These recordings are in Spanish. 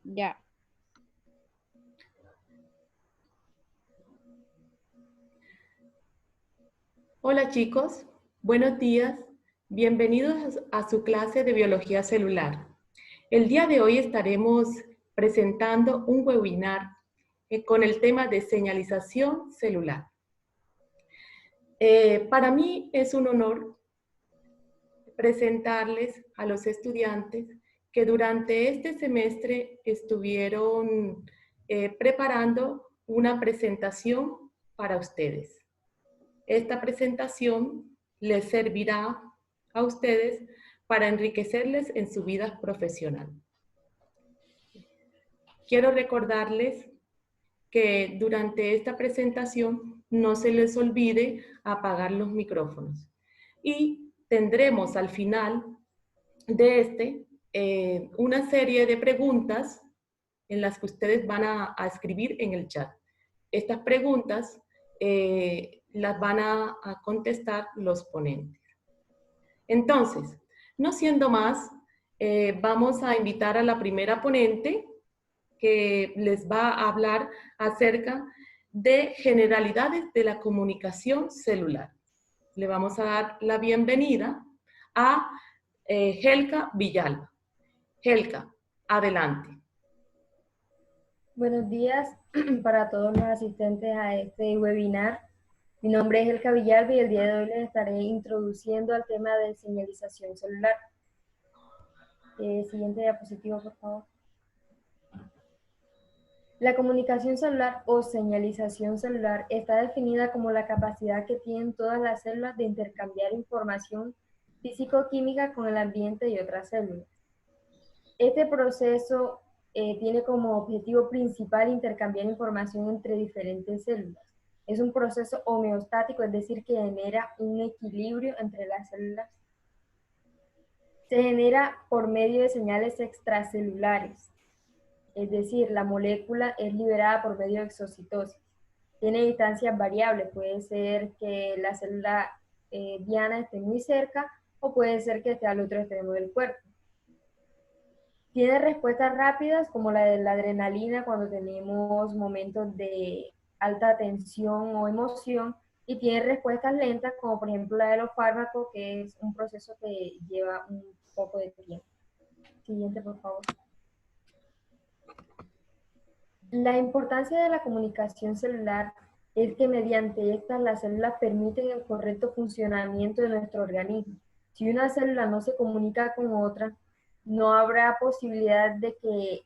Ya. Hola chicos, buenos días. Bienvenidos a su clase de biología celular. El día de hoy estaremos presentando un webinar con el tema de señalización celular. Para mí es un honor presentarles a los estudiantes que durante este semestre estuvieron preparando una presentación para ustedes. Esta presentación les servirá a ustedes para enriquecerles en su vida profesional. Quiero recordarles que durante esta presentación no se les olvide apagar los micrófonos. Y tendremos al final de una serie de preguntas en las que ustedes van a escribir en el chat. Estas preguntas las van a contestar los ponentes. Entonces, no siendo más, vamos a invitar a la primera ponente que les va a hablar acerca de generalidades de la comunicación celular. Le vamos a dar la bienvenida a Helka Villalba. Helka, adelante. Buenos días para todos los asistentes a este webinar. Mi nombre es Elka Villalba y el día de hoy les estaré introduciendo al tema de señalización celular. Siguiente diapositiva, por favor. La comunicación celular o señalización celular está definida como la capacidad que tienen todas las células de intercambiar información físico-química con el ambiente y otras células. Este proceso tiene como objetivo principal intercambiar información entre diferentes células. Es un proceso homeostático, es decir, que genera un equilibrio entre las células. Se genera por medio de señales extracelulares, es decir, la molécula es liberada por medio de exocitosis. Tiene distancias variables, puede ser que la célula diana esté muy cerca o puede ser que esté al otro extremo del cuerpo. Tiene respuestas rápidas como la de la adrenalina cuando tenemos momentos de alta tensión o emoción, y tiene respuestas lentas como por ejemplo la de los fármacos, que es un proceso que lleva un poco de tiempo. Siguiente, por favor. La importancia de la comunicación celular es que mediante estas las células permiten el correcto funcionamiento de nuestro organismo. Si una célula no se comunica con otra, no habrá posibilidad de que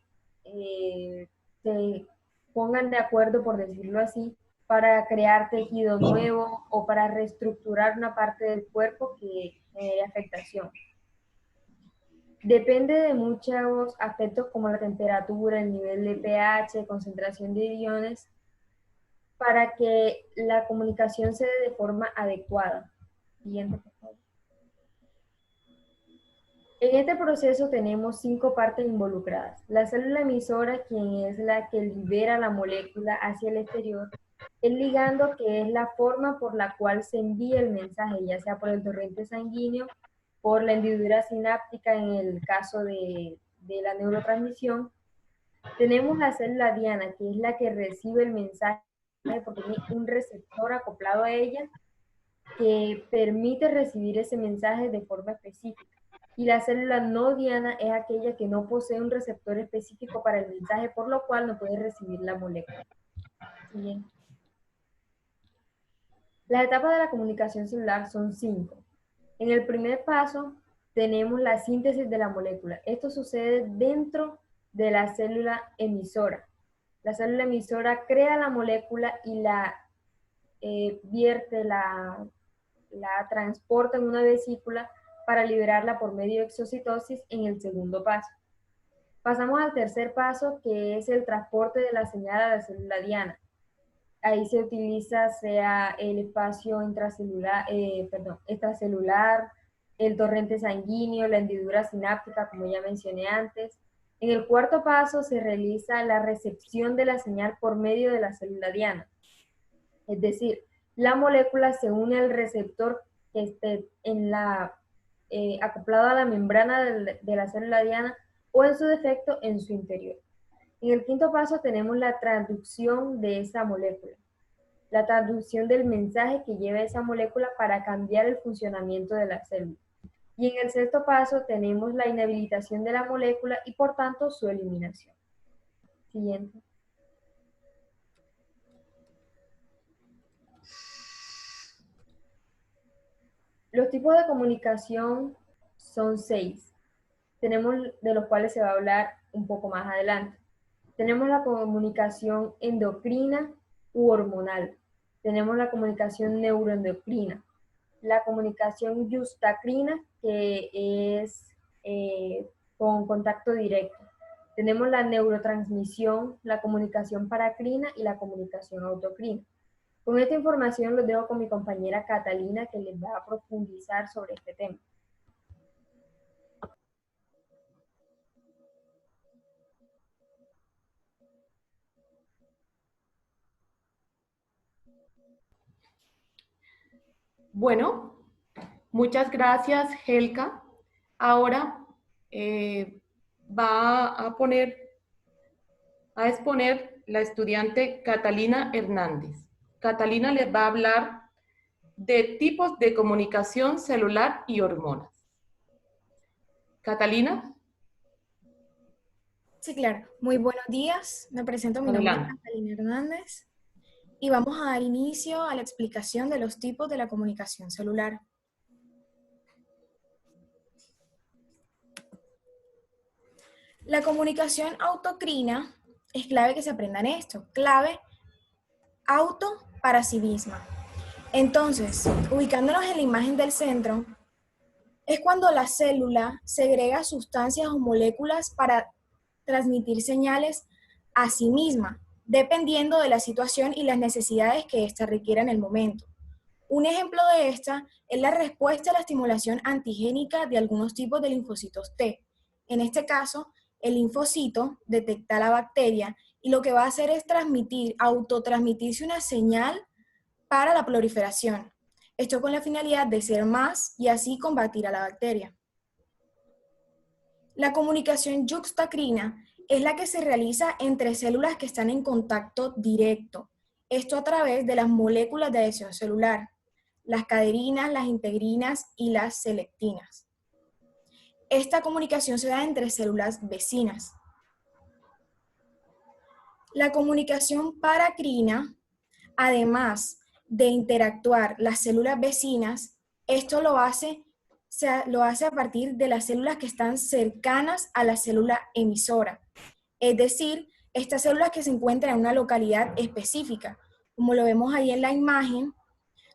se pongan de acuerdo, por decirlo así, para crear tejido nuevo o para reestructurar una parte del cuerpo que genere afectación. Depende de muchos aspectos como la temperatura, el nivel de pH, concentración de iones, para que la comunicación se dé de forma adecuada. Siguiente, por favor. En este proceso tenemos 5 partes involucradas. La célula emisora, quien es la que libera la molécula hacia el exterior. El ligando, que es la forma por la cual se envía el mensaje, ya sea por el torrente sanguíneo, por la hendidura sináptica en el caso de la neurotransmisión. Tenemos la célula diana, que es la que recibe el mensaje porque tiene un receptor acoplado a ella que permite recibir ese mensaje de forma específica. Y la célula no diana es aquella que no posee un receptor específico para el mensaje, por lo cual no puede recibir la molécula. Siguiente. Las etapas de la comunicación celular son 5. En el primer paso tenemos la síntesis de la molécula. Esto sucede dentro de la célula emisora. La célula emisora crea la molécula y la vierte, la transporta en una vesícula para liberarla por medio de exocitosis en el segundo paso. Pasamos al tercer paso, que es el transporte de la señal a la célula diana. Ahí se utiliza sea el espacio extracelular, el torrente sanguíneo, la hendidura sináptica, como ya mencioné antes. En el cuarto paso se realiza la recepción de la señal por medio de la célula diana. Es decir, la molécula se une al receptor que esté acoplado a la membrana de la célula diana o en su defecto en su interior. En el quinto paso tenemos la traducción de esa molécula, la traducción del mensaje que lleva esa molécula para cambiar el funcionamiento de la célula. Y en el sexto paso tenemos la inhabilitación de la molécula y por tanto su eliminación. Siguiente. Los tipos de comunicación son 6. Tenemos de los cuales se va a hablar un poco más adelante. Tenemos la comunicación endocrina u hormonal. Tenemos la comunicación neuroendocrina. La comunicación yustacrina, que es con contacto directo. Tenemos la neurotransmisión, la comunicación paracrina y la comunicación autocrina. Con esta información los dejo con mi compañera Catalina, que les va a profundizar sobre este tema. Bueno, muchas gracias, Helka. Ahora va a exponer la estudiante Catalina Hernández. Catalina les va a hablar de tipos de comunicación celular y hormonas. Catalina. Sí, claro. Muy buenos días. Me presento, mi nombre es Catalina Hernández y vamos a dar inicio a la explicación de los tipos de la comunicación celular. La comunicación autocrina es clave que se aprendan esto, clave auto para sí misma. Entonces, ubicándonos en la imagen del centro, es cuando la célula segrega sustancias o moléculas para transmitir señales a sí misma, dependiendo de la situación y las necesidades que ésta requiera en el momento. Un ejemplo de esta es la respuesta a la estimulación antigénica de algunos tipos de linfocitos T. En este caso, el linfocito detecta la bacteria y lo que va a hacer es autotransmitirse una señal para la proliferación. Esto con la finalidad de ser más y así combatir a la bacteria. La comunicación yuxtacrina es la que se realiza entre células que están en contacto directo. Esto a través de las moléculas de adhesión celular, las caderinas, las integrinas y las selectinas. Esta comunicación se da entre células vecinas. La comunicación paracrina, además de interactuar las células vecinas, esto lo hace a partir de las células que están cercanas a la célula emisora. Es decir, estas células que se encuentran en una localidad específica. Como lo vemos ahí en la imagen,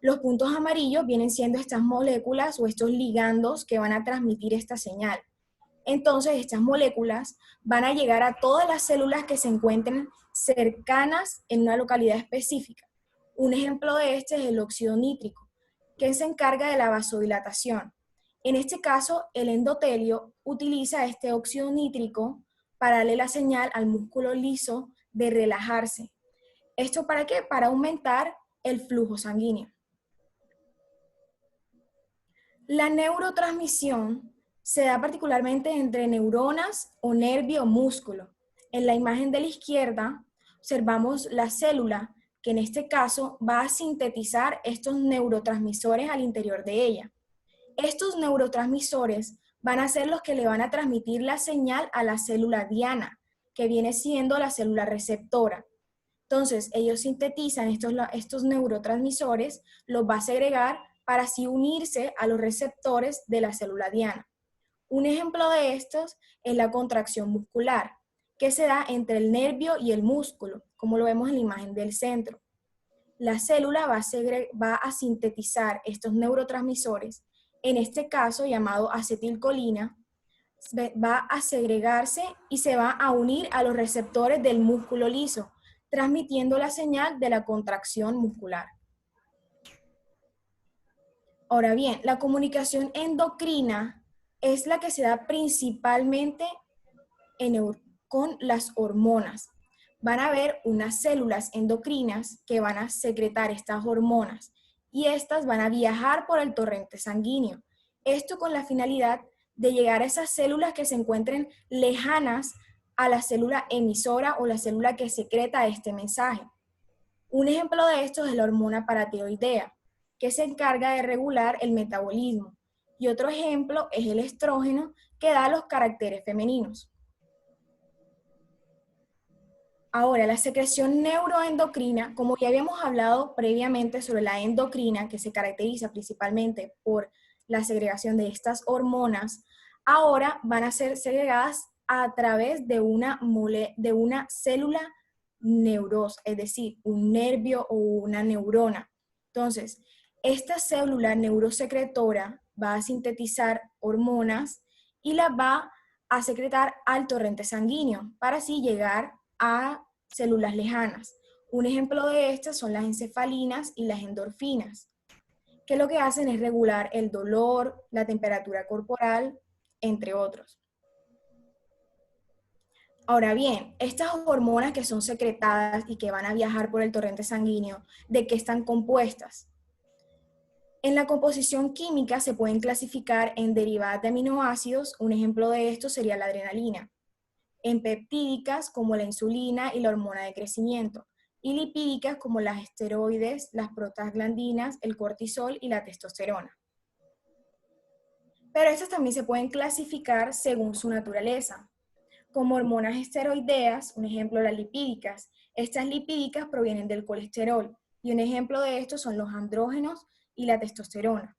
los puntos amarillos vienen siendo estas moléculas o estos ligandos que van a transmitir esta señal. Entonces, estas moléculas van a llegar a todas las células que se encuentren cercanas en una localidad específica. Un ejemplo de este es el óxido nítrico, que se encarga de la vasodilatación. En este caso, el endotelio utiliza este óxido nítrico para darle la señal al músculo liso de relajarse. ¿Esto para qué? Para aumentar el flujo sanguíneo. La neurotransmisión se da particularmente entre neuronas o nervio o músculo. En la imagen de la izquierda observamos la célula que en este caso va a sintetizar estos neurotransmisores al interior de ella. Estos neurotransmisores van a ser los que le van a transmitir la señal a la célula diana, que viene siendo la célula receptora. Entonces, ellos sintetizan estos neurotransmisores, los va a segregar para así unirse a los receptores de la célula diana. Un ejemplo de estos es la contracción muscular, que se da entre el nervio y el músculo, como lo vemos en la imagen del centro. La célula va a sintetizar estos neurotransmisores, en este caso llamado acetilcolina, va a segregarse y se va a unir a los receptores del músculo liso, transmitiendo la señal de la contracción muscular. Ahora bien, la comunicación endocrina es la que se da principalmente con las hormonas. Van a haber unas células endocrinas que van a secretar estas hormonas y estas van a viajar por el torrente sanguíneo. Esto con la finalidad de llegar a esas células que se encuentren lejanas a la célula emisora o la célula que secreta este mensaje. Un ejemplo de esto es la hormona paratiroidea, que se encarga de regular el metabolismo. Y otro ejemplo es el estrógeno, que da los caracteres femeninos. Ahora, la secreción neuroendocrina, como ya habíamos hablado previamente sobre la endocrina, que se caracteriza principalmente por la segregación de estas hormonas, ahora van a ser segregadas a través de una célula neurosa, es decir, un nervio o una neurona. Entonces, esta célula neurosecretora va a sintetizar hormonas y las va a secretar al torrente sanguíneo para así llegar a células lejanas. Un ejemplo de estas son las encefalinas y las endorfinas, que lo que hacen es regular el dolor, la temperatura corporal, entre otros. Ahora bien, estas hormonas que son secretadas y que van a viajar por el torrente sanguíneo, ¿de qué están compuestas? En la composición química se pueden clasificar en derivadas de aminoácidos. Un ejemplo de esto sería la adrenalina. En peptídicas como la insulina y la hormona de crecimiento, y lipídicas como las esteroides, las prostaglandinas, el cortisol y la testosterona. Pero estas también se pueden clasificar según su naturaleza. Como hormonas esteroideas, un ejemplo las lipídicas. Estas lipídicas provienen del colesterol, y un ejemplo de esto son los andrógenos y la testosterona.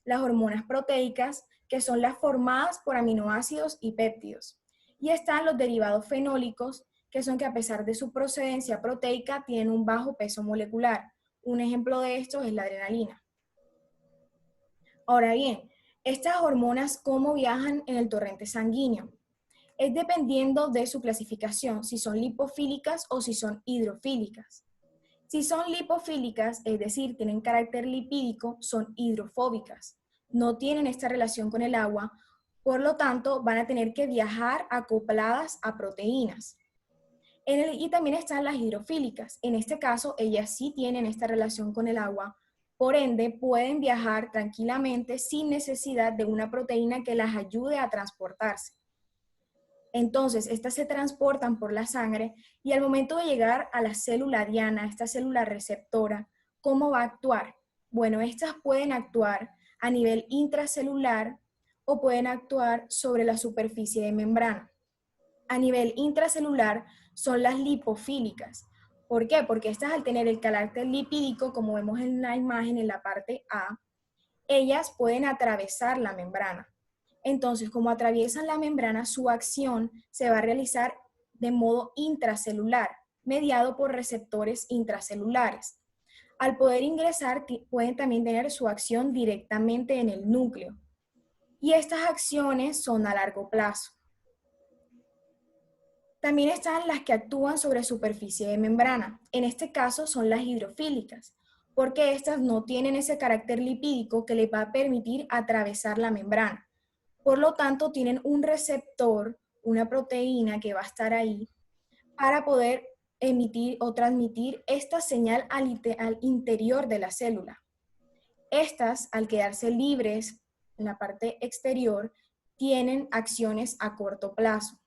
Las hormonas proteicas, que son las formadas por aminoácidos y péptidos. Y están los derivados fenólicos, que son que a pesar de su procedencia proteica, tienen un bajo peso molecular. Un ejemplo de esto es la adrenalina. Ahora bien, estas hormonas, ¿cómo viajan en el torrente sanguíneo? Es dependiendo de su clasificación, si son lipofílicas o si son hidrofílicas. Si son lipofílicas, es decir, tienen carácter lipídico, son hidrofóbicas. No tienen esta relación con el agua, por lo tanto, van a tener que viajar acopladas a proteínas. Y también están las hidrofílicas. En este caso, ellas sí tienen esta relación con el agua, por ende, pueden viajar tranquilamente sin necesidad de una proteína que las ayude a transportarse. Entonces, estas se transportan por la sangre y al momento de llegar a la célula diana, esta célula receptora, ¿cómo va a actuar? Bueno, estas pueden actuar a nivel intracelular o pueden actuar sobre la superficie de membrana. A nivel intracelular son las lipofílicas. ¿Por qué? Porque estas, al tener el carácter lipídico, como vemos en la imagen en la parte A, ellas pueden atravesar la membrana. Entonces, como atraviesan la membrana, su acción se va a realizar de modo intracelular, mediado por receptores intracelulares. Al poder ingresar, pueden también tener su acción directamente en el núcleo. Y estas acciones son a largo plazo. También están las que actúan sobre superficie de membrana. En este caso son las hidrofílicas, porque estas no tienen ese carácter lipídico que les va a permitir atravesar la membrana. Por lo tanto, tienen un receptor, una proteína que va a estar ahí para poder emitir o transmitir esta señal al interior de la célula. Estas, al quedarse libres en la parte exterior, tienen acciones a corto plazo.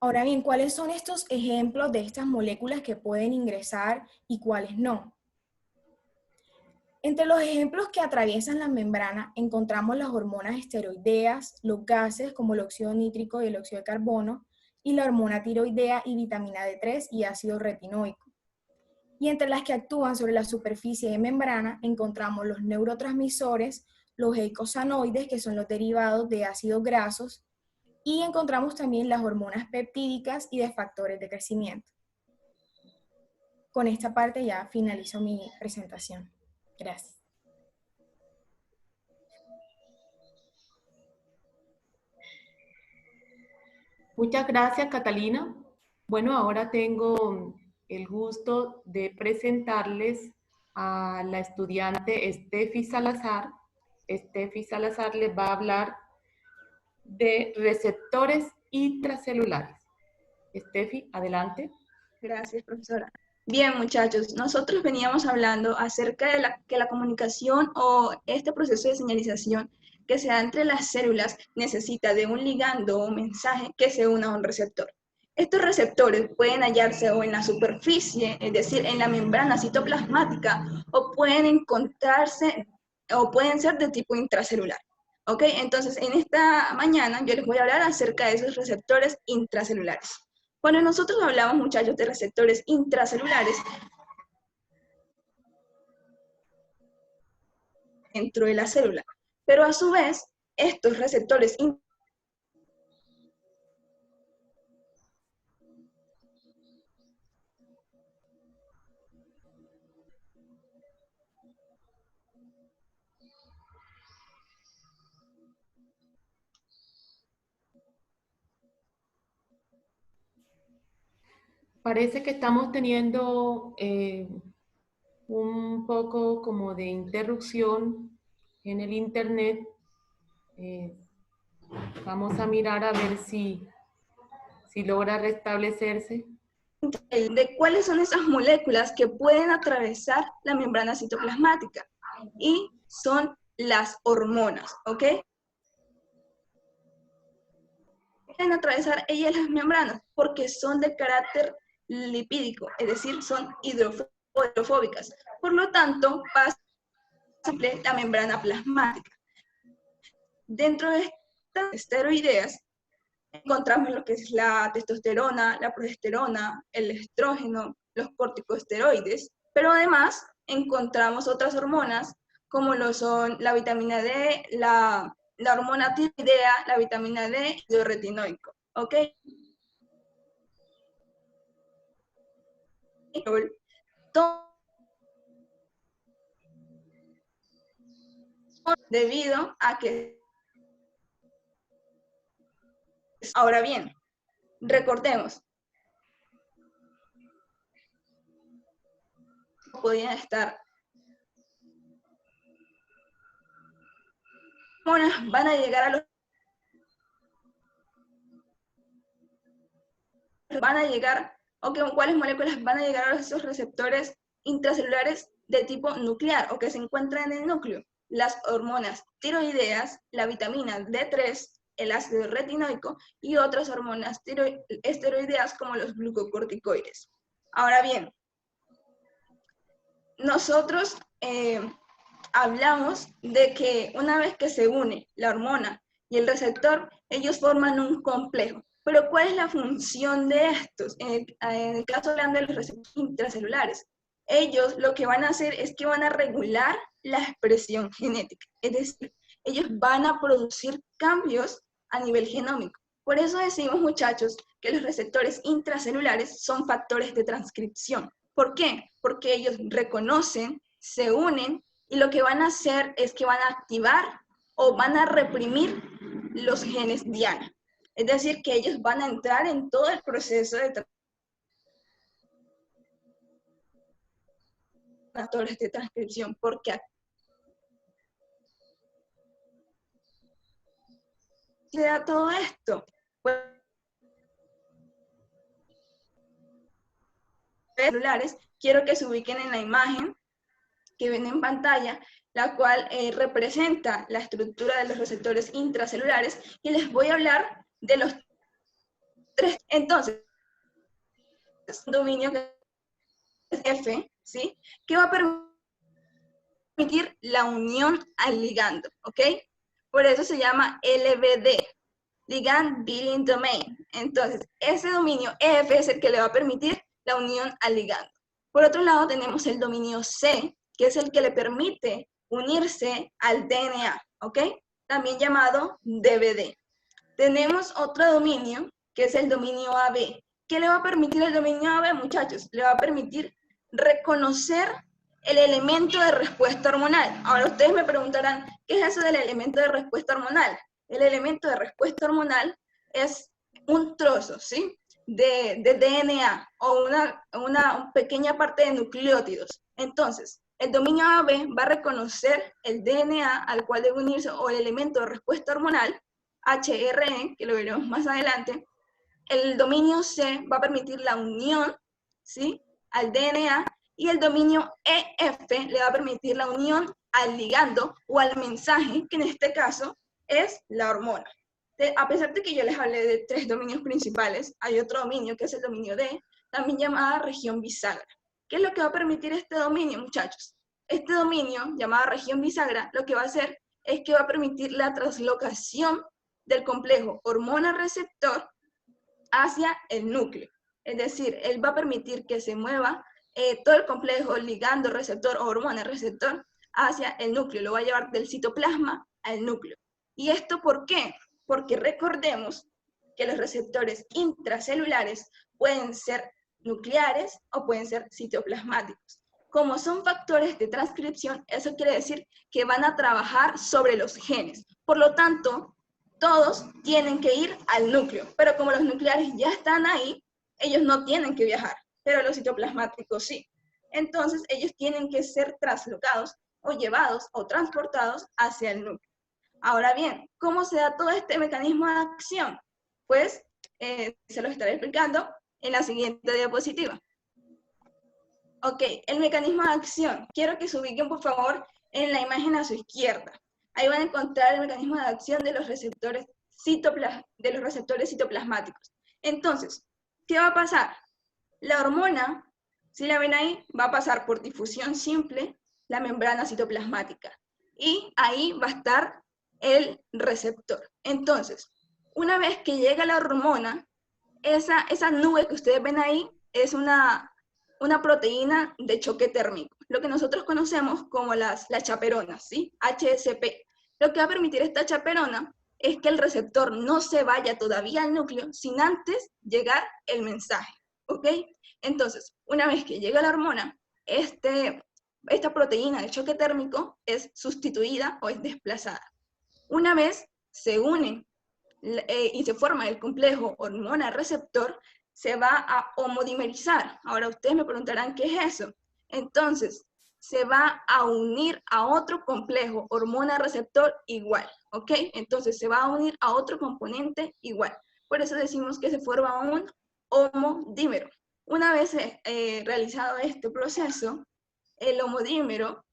Ahora bien, ¿cuáles son estos ejemplos de estas moléculas que pueden ingresar y cuáles no? Entre los ejemplos que atraviesan la membrana encontramos las hormonas esteroideas, los gases como el óxido nítrico y el óxido de carbono, y la hormona tiroidea y vitamina D3 y ácido retinoico. Y entre las que actúan sobre la superficie de membrana encontramos los neurotransmisores, los eicosanoides, que son los derivados de ácidos grasos, y encontramos también las hormonas peptídicas y de factores de crecimiento. Con esta parte ya finalizo mi presentación. Gracias. Muchas gracias, Catalina. Bueno, ahora tengo el gusto de presentarles a la estudiante Steffi Salazar. Steffi Salazar les va a hablar de receptores intracelulares. Steffi, adelante. Gracias, profesora. Bien, muchachos, nosotros veníamos hablando acerca de que la comunicación o este proceso de señalización que se da entre las células necesita de un ligando o un mensaje que se una a un receptor. Estos receptores pueden hallarse o en la superficie, es decir, en la membrana citoplasmática, o pueden encontrarse o pueden ser de tipo intracelular. ¿Ok? Entonces, en esta mañana yo les voy a hablar acerca de esos receptores intracelulares. Cuando nosotros hablamos, muchachos, de receptores intracelulares, dentro de la célula, pero a su vez, estos receptores Parece que estamos teniendo un poco como de interrupción en el internet. Vamos a mirar a ver si logra restablecerse. de cuáles son esas moléculas que pueden atravesar la membrana citoplasmática, y son las hormonas, ¿ok? Pueden atravesar ellas las membranas porque son de carácter lipídico, es decir, son hidrofóbicas. Por lo tanto, pasa la membrana plasmática. Dentro de estas esteroideas encontramos lo que es la testosterona, la progesterona, el estrógeno, los corticosteroides, pero además encontramos otras hormonas como lo son la vitamina D, la hormona tiroidea, la vitamina D y el retinoico, ¿ok? Debido a que... Ahora bien, recordemos, podían estar hormonas van a llegar a los o que cuáles moléculas van a llegar a esos receptores intracelulares de tipo nuclear o que se encuentran en el núcleo. Las hormonas tiroideas, la vitamina D3, el ácido retinoico y otras hormonas esteroideas como los glucocorticoides. Ahora bien, nosotros hablamos de que una vez que se une la hormona y el receptor, ellos forman un complejo. Pero ¿cuál es la función de estos? En el caso de los receptores intracelulares, ellos lo que van a hacer es que van a regular la expresión genética. Es decir, ellos van a producir cambios a nivel genómico. Por eso decimos, muchachos, que los receptores intracelulares son factores de transcripción. ¿Por qué? Porque ellos reconocen, se unen, y lo que van a hacer es que van a activar o van a reprimir los genes diana. Es decir, que ellos van a entrar en todo el proceso de factores de transcripción, porque se da todo esto. Celulares, quiero que se ubiquen en la imagen que ven en pantalla, la cual representa la estructura de los receptores intracelulares, y les voy a hablar de los tres. Entonces, un dominio que es F, ¿sí? Que va a permitir la unión al ligando, ¿ok? Por eso se llama LBD, Ligand Binding Domain. Entonces, ese dominio F es el que le va a permitir la unión al ligando. Por otro lado, tenemos el dominio C, que es el que le permite unirse al DNA, ¿ok? También llamado DVD. Tenemos otro dominio, que es el dominio AB. ¿Qué le va a permitir el dominio AB, muchachos? Le va a permitir reconocer el elemento de respuesta hormonal. Ahora ustedes me preguntarán, ¿qué es eso del elemento de respuesta hormonal? El elemento de respuesta hormonal es un trozo, ¿sí?, de DNA o una pequeña parte de nucleótidos. Entonces, el dominio AB va a reconocer el DNA al cual debe unirse, o el elemento de respuesta hormonal, HRE, que lo veremos más adelante. El dominio C va a permitir la unión, ¿sí?, al DNA, y el dominio EF le va a permitir la unión al ligando o al mensaje, que en este caso es la hormona. A pesar de que yo les hablé de 3 dominios principales, hay otro dominio que es el dominio D, también llamada región bisagra. ¿Qué es lo que va a permitir este dominio, muchachos? Este dominio, llamado región bisagra, lo que va a hacer es que va a permitir la translocación del complejo hormona-receptor hacia el núcleo. Es decir, él va a permitir que se mueva todo el complejo ligando-receptor o hormona-receptor hacia el núcleo. Lo va a llevar del citoplasma al núcleo. ¿Y esto por qué? Porque recordemos que los receptores intracelulares pueden ser nucleares o pueden ser citoplasmáticos. Como son factores de transcripción, eso quiere decir que van a trabajar sobre los genes. Por lo tanto, todos tienen que ir al núcleo, pero como los nucleares ya están ahí, ellos no tienen que viajar, pero los citoplasmáticos sí. Entonces, ellos tienen que ser traslocados o llevados o transportados hacia el núcleo. Ahora bien, ¿cómo se da todo este mecanismo de acción? Pues se lo estaré explicando en la siguiente diapositiva. Ok, el mecanismo de acción. Quiero que se ubiquen, por favor, en la imagen a su izquierda. Ahí van a encontrar el mecanismo de acción de los receptores citoplasmáticos. Entonces, ¿qué va a pasar? La hormona, si la ven ahí, va a pasar por difusión simple la membrana citoplasmática. Y ahí va a estar el receptor. Entonces, una vez que llega la hormona, esa nube que ustedes ven ahí es una proteína de choque térmico, lo que nosotros conocemos como las chaperonas, ¿sí? HSP. Lo que va a permitir esta chaperona es que el receptor no se vaya todavía al núcleo sin antes llegar el mensaje, ¿ok? Entonces, una vez que llega la hormona, esta proteína de choque térmico es sustituida o es desplazada. Una vez se une y se forma el complejo hormona-receptor, se va a homodimerizar. Ahora ustedes me preguntarán, ¿qué es eso? Entonces, se va a unir a otro complejo hormona-receptor igual, ¿ok? Entonces, se va a unir a otro componente igual. Por eso decimos que se forma un homodímero. Una vez realizado este proceso, el homodímero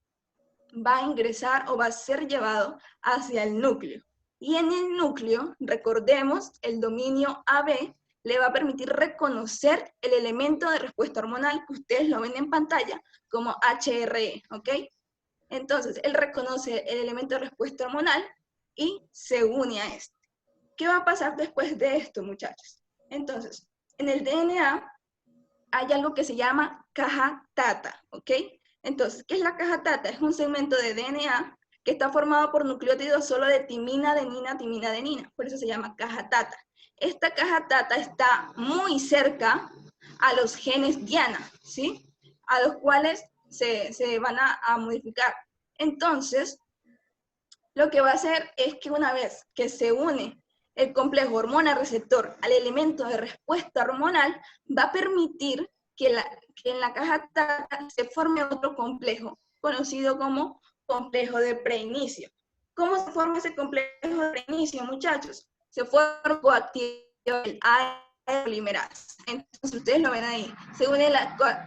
va a ingresar o va a ser llevado hacia el núcleo. Y en el núcleo, recordemos, el dominio AB le va a permitir reconocer el elemento de respuesta hormonal que ustedes lo ven en pantalla como HRE, ¿ok? Entonces, él reconoce el elemento de respuesta hormonal y se une a este. ¿Qué va a pasar después de esto, muchachos? Entonces, en el DNA hay algo que se llama caja Tata, ¿ok? Entonces, ¿qué es la caja Tata? Es un segmento de DNA que está formado por nucleótidos solo de timina, adenina, timina, adenina. Por eso se llama caja Tata. Esta caja Tata está muy cerca a los genes Diana, ¿sí? A los cuales se van a modificar. Entonces, lo que va a hacer es que una vez que se une el complejo hormona-receptor al elemento de respuesta hormonal, va a permitir que en la caja Tata se forme otro complejo, conocido como complejo de preinicio. ¿Cómo se forma ese complejo de preinicio, muchachos? Se forma coactivador del ARN polimerasa. Entonces, ustedes lo ven ahí. Se une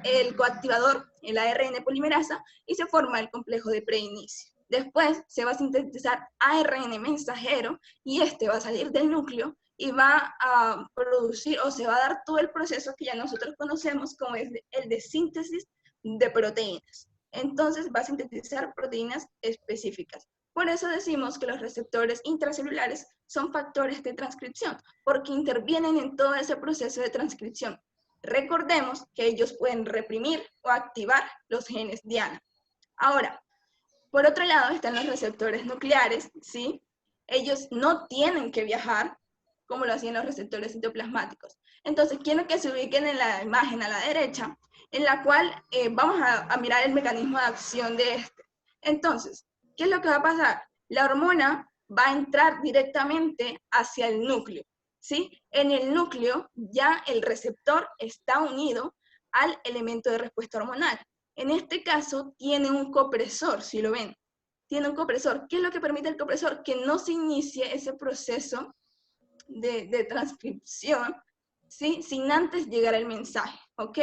el coactivador, el ARN polimerasa, y se forma el complejo de preinicio. Después se va a sintetizar ARN mensajero y este va a salir del núcleo y va a producir o se va a dar todo el proceso que ya nosotros conocemos como es el de síntesis de proteínas. Entonces va a sintetizar proteínas específicas. Por eso decimos que los receptores intracelulares son factores de transcripción, porque intervienen en todo ese proceso de transcripción. Recordemos que ellos pueden reprimir o activar los genes Diana. Ahora, por otro lado están los receptores nucleares, ¿sí? Ellos no tienen que viajar como lo hacían los receptores citoplasmáticos. Entonces, quiero que se ubiquen en la imagen a la derecha, en la cual vamos a mirar el mecanismo de acción de este. Entonces, ¿qué es lo que va a pasar? La hormona va a entrar directamente hacia el núcleo, ¿sí? En el núcleo ya el receptor está unido al elemento de respuesta hormonal. En este caso, tiene un copresor, si lo ven. Tiene un copresor. ¿Qué es lo que permite el copresor? Que no se inicie ese proceso de transcripción, ¿sí? Sin antes llegar el mensaje, ¿ok?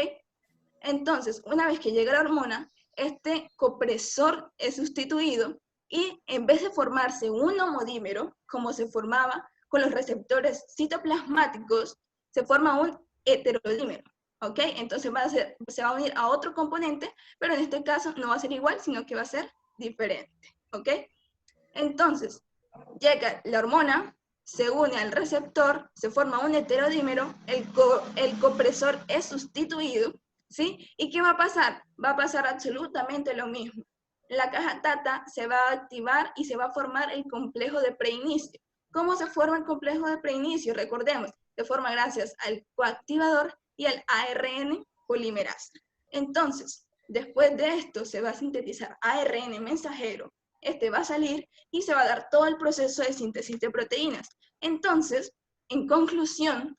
Entonces, una vez que llega la hormona, este copresor es sustituido y en vez de formarse un homodímero, como se formaba con los receptores citoplasmáticos, se forma un heterodímero, ¿ok? Entonces se va a unir a otro componente, pero en este caso no va a ser igual, sino que va a ser diferente, ¿ok? Entonces, llega la hormona, se une al receptor, se forma un heterodímero, el copresor es sustituido, ¿sí? ¿Y qué va a pasar? Va a pasar absolutamente lo mismo. La caja TATA se va a activar y se va a formar el complejo de preinicio. ¿Cómo se forma el complejo de preinicio? Recordemos, se forma gracias al coactivador y al ARN polimerasa. Entonces, después de esto se va a sintetizar ARN mensajero, este va a salir y se va a dar todo el proceso de síntesis de proteínas. Entonces, en conclusión,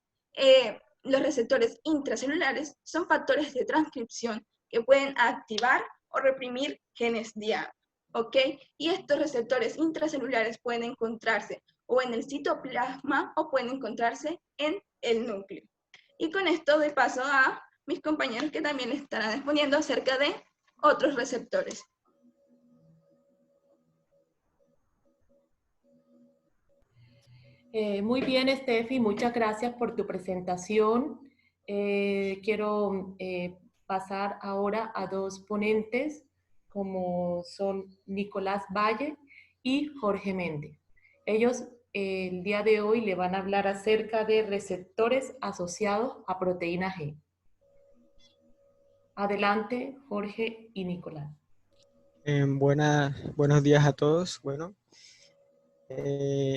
los receptores intracelulares son factores de transcripción que pueden activar o reprimir genes diana, ¿ok? Y estos receptores intracelulares pueden encontrarse o en el citoplasma o pueden encontrarse en el núcleo. Y con esto doy paso a mis compañeros que también estarán exponiendo acerca de otros receptores. Muy bien, Steffi, muchas gracias por tu presentación. Quiero pasar ahora a dos ponentes, como son Nicolás Valle y Jorge Méndez. Ellos el día de hoy le van a hablar acerca de receptores asociados a proteína G. Adelante, Jorge y Nicolás. Buenos días a todos. Bueno,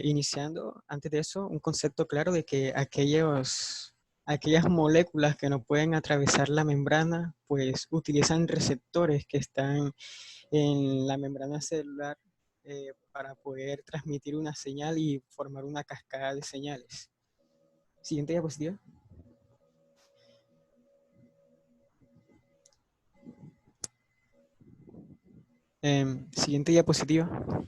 iniciando, antes de eso, un concepto claro de que aquellas moléculas que no pueden atravesar la membrana, pues utilizan receptores que están en la membrana celular para poder transmitir una señal y formar una cascada de señales. Siguiente diapositiva. Siguiente diapositiva.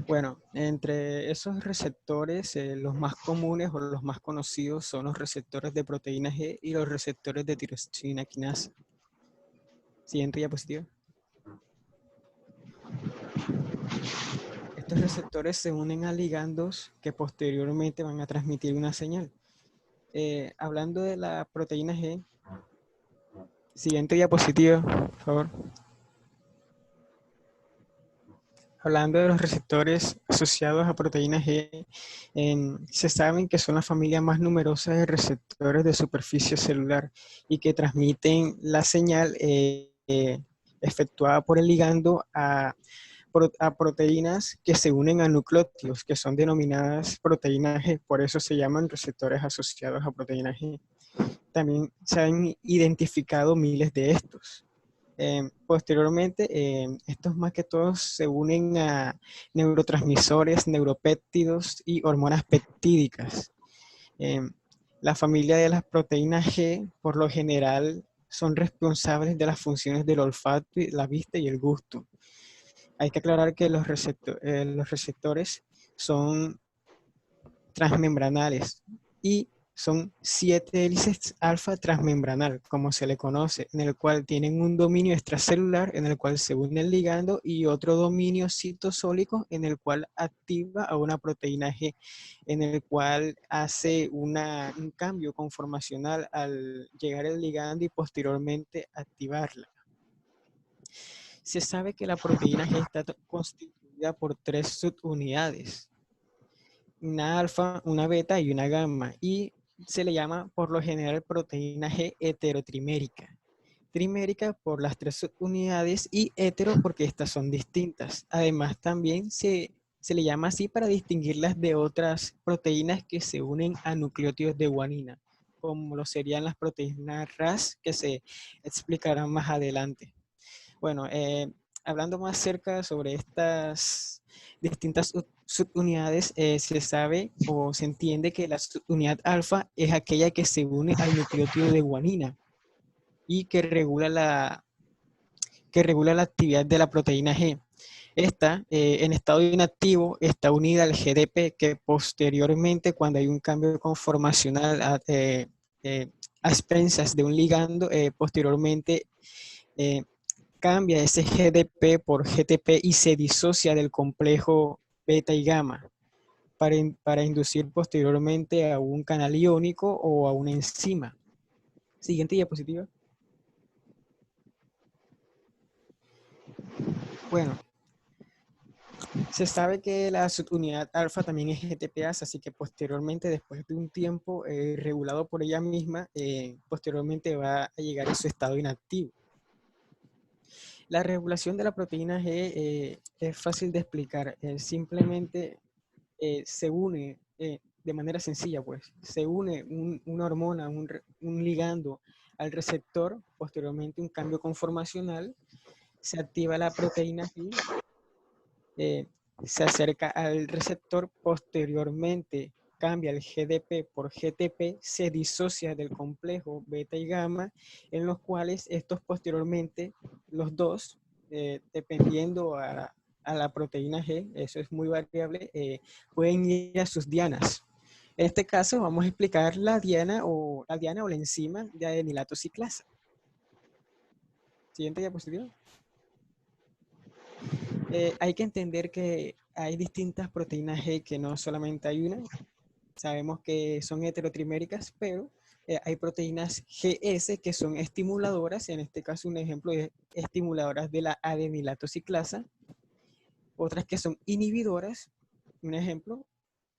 Bueno, entre esos receptores, los más comunes o los más conocidos son los receptores de proteína G y los receptores de tirosina quinasa. Siguiente diapositiva. Estos receptores se unen a ligandos que posteriormente van a transmitir una señal. Hablando de la proteína G, siguiente diapositiva, por favor. Hablando de los receptores asociados a proteína G, se saben que son la familia más numerosa de receptores de superficie celular y que transmiten la señal efectuada por el ligando a proteínas que se unen a nucleótidos, que son denominadas proteínas G, por eso se llaman receptores asociados a proteína G. También se han identificado miles de estos. Posteriormente, estos más que todos se unen a neurotransmisores, neuropéptidos y hormonas peptídicas. La familia de las proteínas G, por lo general, son responsables de las funciones del olfato, la vista y el gusto. Hay que aclarar que los receptores son transmembranales y son 7 hélices alfa transmembranal, como se le conoce, en el cual tienen un dominio extracelular en el cual se une el ligando y otro dominio citosólico en el cual activa a una proteína G, en el cual hace un cambio conformacional al llegar el ligando y posteriormente activarla. Se sabe que la proteína G está constituida por 3 subunidades, una alfa, una beta y una gamma, y se le llama por lo general proteína G heterotrimérica. Trimérica por las 3 subunidades y hetero porque estas son distintas. Además también se le llama así para distinguirlas de otras proteínas que se unen a nucleótidos de guanina, como lo serían las proteínas RAS que se explicarán más adelante. Bueno, hablando más cerca sobre estas distintas subunidades, se sabe o se entiende que la subunidad alfa es aquella que se une al nucleótido de guanina y que regula la actividad de la proteína G. Esta, en estado inactivo, está unida al GDP, que posteriormente, cuando hay un cambio conformacional a expensas de un ligando, posteriormente eh, cambia ese GDP por GTP y se disocia del complejo beta y gamma para inducir posteriormente a un canal iónico o a una enzima. Siguiente diapositiva. Bueno, se sabe que la subunidad alfa también es GTPase, así que posteriormente, después de un tiempo regulado por ella misma, posteriormente va a llegar a su estado inactivo. La regulación de la proteína G es fácil de explicar. Simplemente se une de manera sencilla, pues. Se une una hormona, un ligando al receptor, posteriormente un cambio conformacional, se activa la proteína G, se acerca al receptor, posteriormente cambia el GDP por GTP, se disocia del complejo beta y gamma, en los cuales estos posteriormente, los dos, dependiendo a la proteína G, eso es muy variable, pueden ir a sus dianas. En este caso vamos a explicar la diana o la enzima de adenilato ciclasa. Siguiente diapositiva. Hay que entender que hay distintas proteínas G, que no solamente hay una. Sabemos que son heterotriméricas, pero hay proteínas GS que son estimuladoras. En este caso, un ejemplo es estimuladoras de la adenilato ciclasa. Otras que son inhibidoras. Un ejemplo,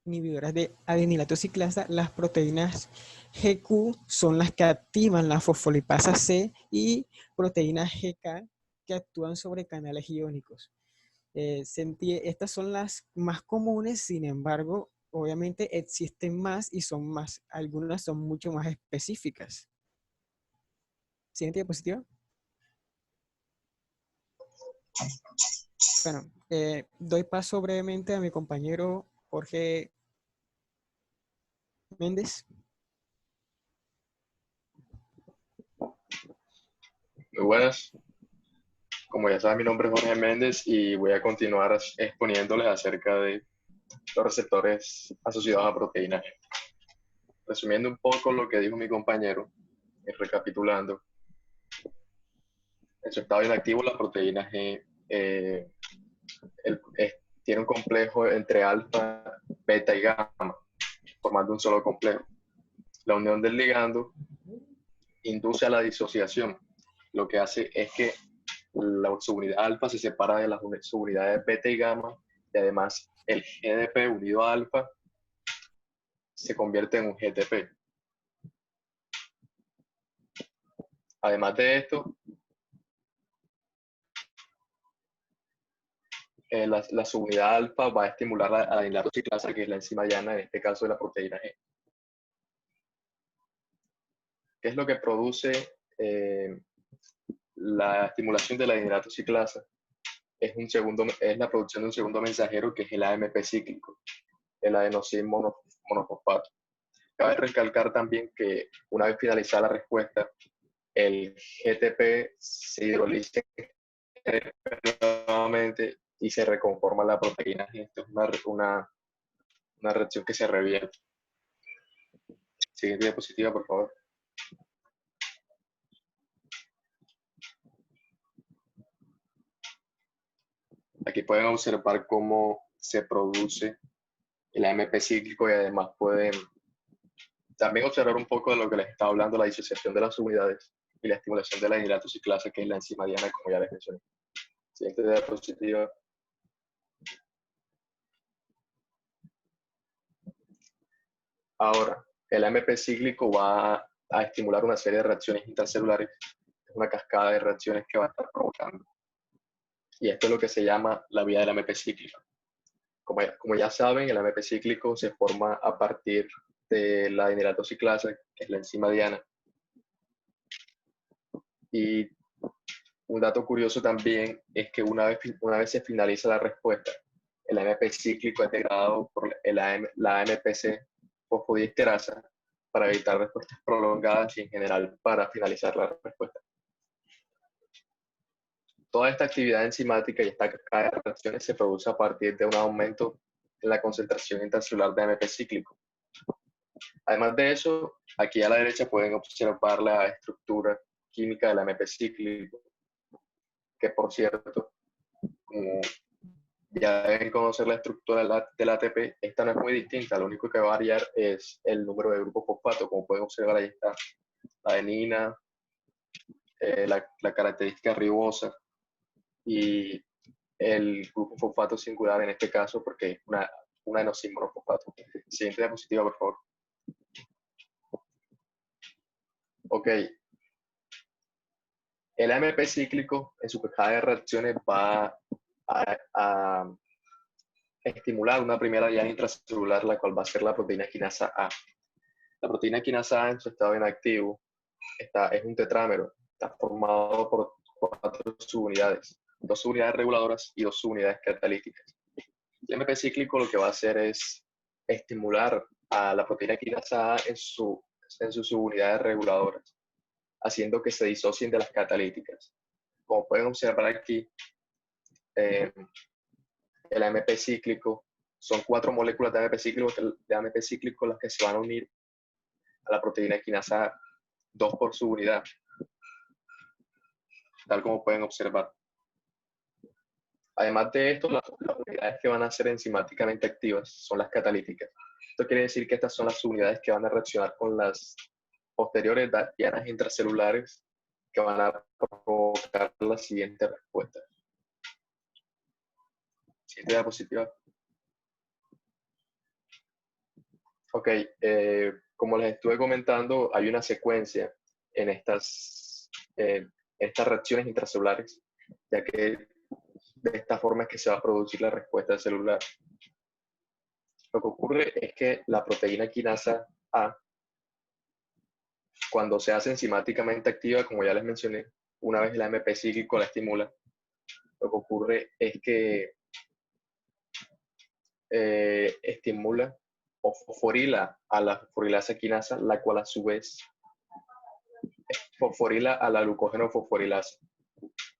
inhibidoras de adenilato ciclasa. Las proteínas GQ son las que activan la fosfolipasa C, y proteínas GK que actúan sobre canales iónicos. Estas son las más comunes, sin embargo, obviamente existen más y son más, algunas son mucho más específicas. Siguiente diapositiva. Bueno, doy paso brevemente a mi compañero Jorge Méndez. Muy buenas. Como ya saben, mi nombre es Jorge Méndez y voy a continuar exponiéndoles acerca de los receptores asociados a proteínas G. Resumiendo un poco lo que dijo mi compañero, recapitulando, en su estado inactivo la proteína G tiene un complejo entre alfa, beta y gamma, formando un solo complejo. La unión del ligando induce a la disociación. Lo que hace es que la subunidad alfa se separa de las subunidades beta y gamma, y además el GDP unido a alfa se convierte en un GTP. Además de esto, la subunidad alfa va a estimular a la adenilato ciclasa, que es la enzima diana, en este caso de la proteína G. ¿Qué es lo que produce la estimulación de la adenilato ciclasa? Es la producción de un segundo mensajero, que es el AMP cíclico, el adenosin monofosfato. Cabe recalcar también que una vez finalizada la respuesta, el GTP se hidroliza nuevamente y se reconforma la proteína. Esto es una reacción que se revierte. Siguiente diapositiva, por favor. Aquí pueden observar cómo se produce el AMP cíclico, y además pueden también observar un poco de lo que les estaba hablando, la disociación de las unidades y la estimulación de la adenilato ciclasa, que es la enzima diana, como ya les mencioné. Siguiente diapositiva. Ahora, el AMP cíclico va a estimular una serie de reacciones intracelulares, una cascada de reacciones que va a estar provocando. Y esto es lo que se llama la vía del AMP cíclico. Como ya saben, el AMP cíclico se forma a partir de la adenilato ciclasa, que es la enzima diana. Y un dato curioso también es que una vez se finaliza la respuesta, el AMP cíclico es degradado por la AMPC fosfodiesterasa para evitar respuestas prolongadas y en general para finalizar la respuesta. Toda esta actividad enzimática y esta cascada de reacciones se produce a partir de un aumento en la concentración intracelular de AMP cíclico. Además de eso, aquí a la derecha pueden observar la estructura química del AMP cíclico, que por cierto, como ya deben conocer la estructura del ATP, esta no es muy distinta, lo único que va a variar es el número de grupos fosfato. Como pueden observar, ahí está la adenina, la característica ribosa y el grupo fosfato singular en este caso, porque es una enosímorfosfato. Siguiente diapositiva, por favor. Ok. El AMP cíclico en su cascada de reacciones va a estimular una primera diana intracelular, la cual va a ser la proteína quinasa A. La proteína quinasa A en su estado inactivo es un tetrámero, está formado por 4 subunidades, 2 subunidades reguladoras y 2 subunidades catalíticas. El AMP cíclico lo que va a hacer es estimular a la proteína quinasa A en sus subunidades reguladoras, haciendo que se disocien de las catalíticas. Como pueden observar aquí, el AMP cíclico, son 4 moléculas de AMP cíclico las que se van a unir a la proteína quinasa A, 2 por subunidad, tal como pueden observar. Además de esto, las unidades que van a ser enzimáticamente activas son las catalíticas. Esto quiere decir que estas son las unidades que van a reaccionar con las posteriores dianas intracelulares que van a provocar la siguiente respuesta. Siguiente diapositiva. Ok, como les estuve comentando, hay una secuencia en estas reacciones intracelulares, ya que de esta forma es que se va a producir la respuesta celular. Lo que ocurre es que la proteína quinasa A, cuando se hace enzimáticamente activa, como ya les mencioné, una vez el AMP cíclico la estimula, lo que ocurre es que estimula o fosforila a la fosforilasa quinasa, la cual a su vez fosforila a la glucógeno fosforilasa.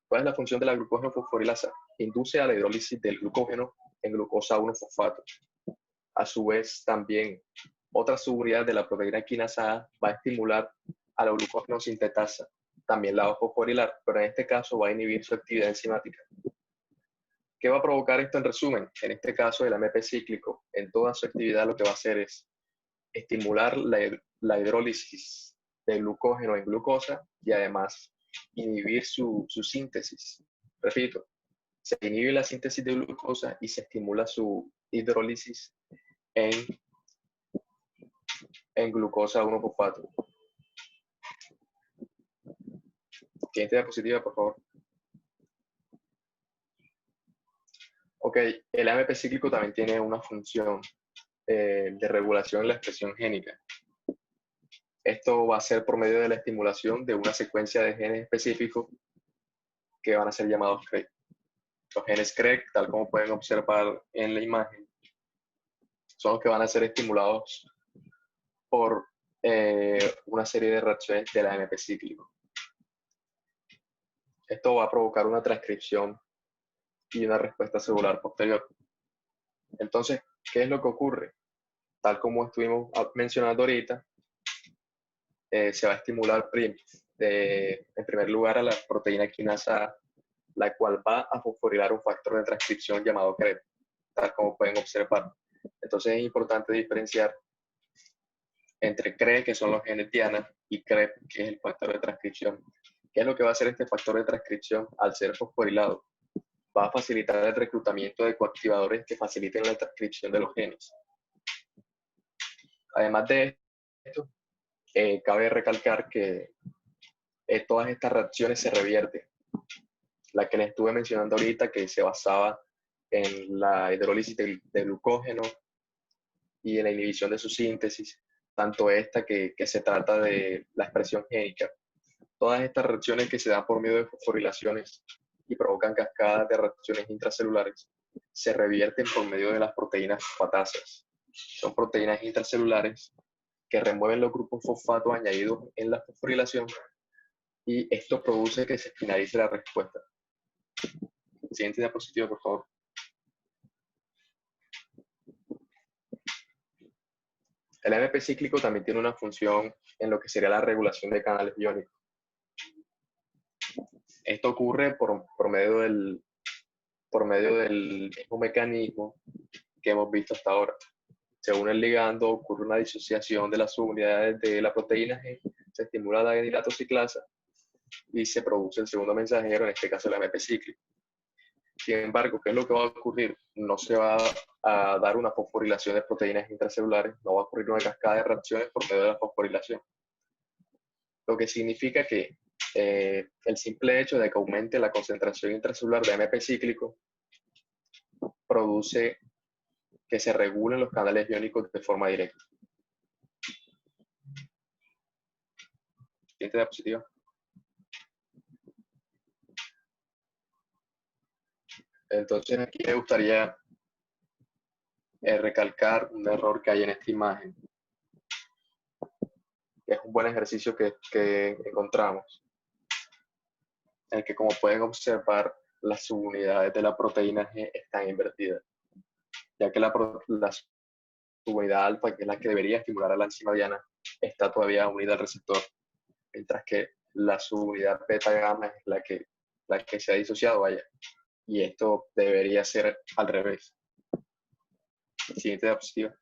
¿Cuál es la función de la glucógeno fosforilasa? Induce a la hidrólisis del glucógeno en glucosa 1-fosfato. A su vez, también otra subunidad de la proteína quinasa A va a estimular a la glucógeno sintetasa, también la va a fosforilar, pero en este caso va a inhibir su actividad enzimática. ¿Qué va a provocar esto en resumen? En este caso, el AMP cíclico, en toda su actividad, lo que va a hacer es estimular la hidrólisis del glucógeno en glucosa y además inhibir su síntesis. Repito, se inhibe la síntesis de glucosa y se estimula su hidrólisis en glucosa 1-fosfato. Siguiente diapositiva, por favor. Ok, el AMP cíclico también tiene una función de regulación en la expresión génica. Esto va a ser por medio de la estimulación de una secuencia de genes específicos que van a ser llamados CREG. Los genes CREG, tal como pueden observar en la imagen, son los que van a ser estimulados por una serie de reacciones del AMP cíclico. Esto va a provocar una transcripción y una respuesta celular posterior. Entonces, ¿qué es lo que ocurre? Tal como estuvimos mencionando ahorita, se va a estimular en primer lugar a la proteína quinasa A, la cual va a fosforilar un factor de transcripción llamado CREB, tal como pueden observar. Entonces es importante diferenciar entre CRE, que son los genes diana, y CREB, que es el factor de transcripción. ¿Qué es lo que va a hacer este factor de transcripción al ser fosforilado? Va a facilitar el reclutamiento de coactivadores que faciliten la transcripción de los genes. Además de esto, cabe recalcar que todas estas reacciones se revierten. La que les estuve mencionando ahorita, que se basaba en la hidrólisis de glucógeno y en la inhibición de su síntesis, tanto esta que se trata de la expresión génica. Todas estas reacciones que se dan por medio de fosforilaciones y provocan cascadas de reacciones intracelulares se revierten por medio de las proteínas fosfatasas. Son proteínas intracelulares que remueven los grupos fosfato añadidos en la fosforilación y esto produce que se finalice la respuesta. Siguiente diapositiva, por favor. El AMP cíclico también tiene una función en lo que sería la regulación de canales iónicos. Esto ocurre por medio del mismo mecanismo que hemos visto hasta ahora. Según el ligando, ocurre una disociación de las subunidades de la proteína G, se estimula la adenilatociclasa y se produce el segundo mensajero, en este caso el AMP cíclico. Sin embargo, ¿qué es lo que va a ocurrir? No se va a dar una fosforilación de proteínas intracelulares, no va a ocurrir una cascada de reacciones por medio de la fosforilación. Lo que significa que el simple hecho de que aumente la concentración intracelular de AMP cíclico produce que se regulen los canales iónicos de forma directa. Siguiente diapositiva. Entonces aquí me gustaría recalcar un error que hay en esta imagen. Es un buen ejercicio que encontramos, en el que, como pueden observar, las subunidades de la proteína G están invertidas, ya que la subunidad alfa, que es la que debería estimular a la enzima diana, está todavía unida al receptor, mientras que la subunidad beta-gamma es la que se ha disociado, vaya. Y esto debería ser al revés. Siguiente diapositiva.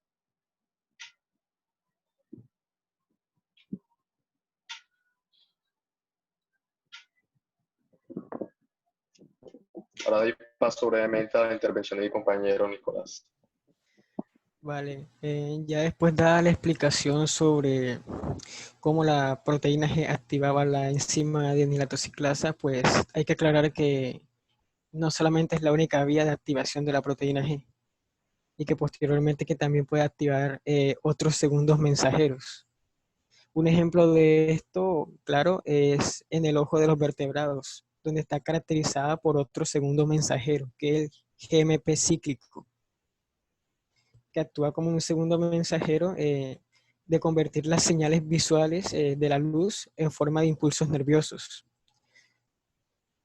Ahora doy paso brevemente a la intervención de mi compañero Nicolás. Vale, ya después dada la explicación sobre cómo la proteína G activaba la enzima adenilatociclasa, pues hay que aclarar que no solamente es la única vía de activación de la proteína G, y que posteriormente que también puede activar otros segundos mensajeros. Un ejemplo de esto, claro, es en el ojo de los vertebrados, donde está caracterizada por otro segundo mensajero, que es el GMP cíclico, que actúa como un segundo mensajero de convertir las señales visuales de la luz en forma de impulsos nerviosos.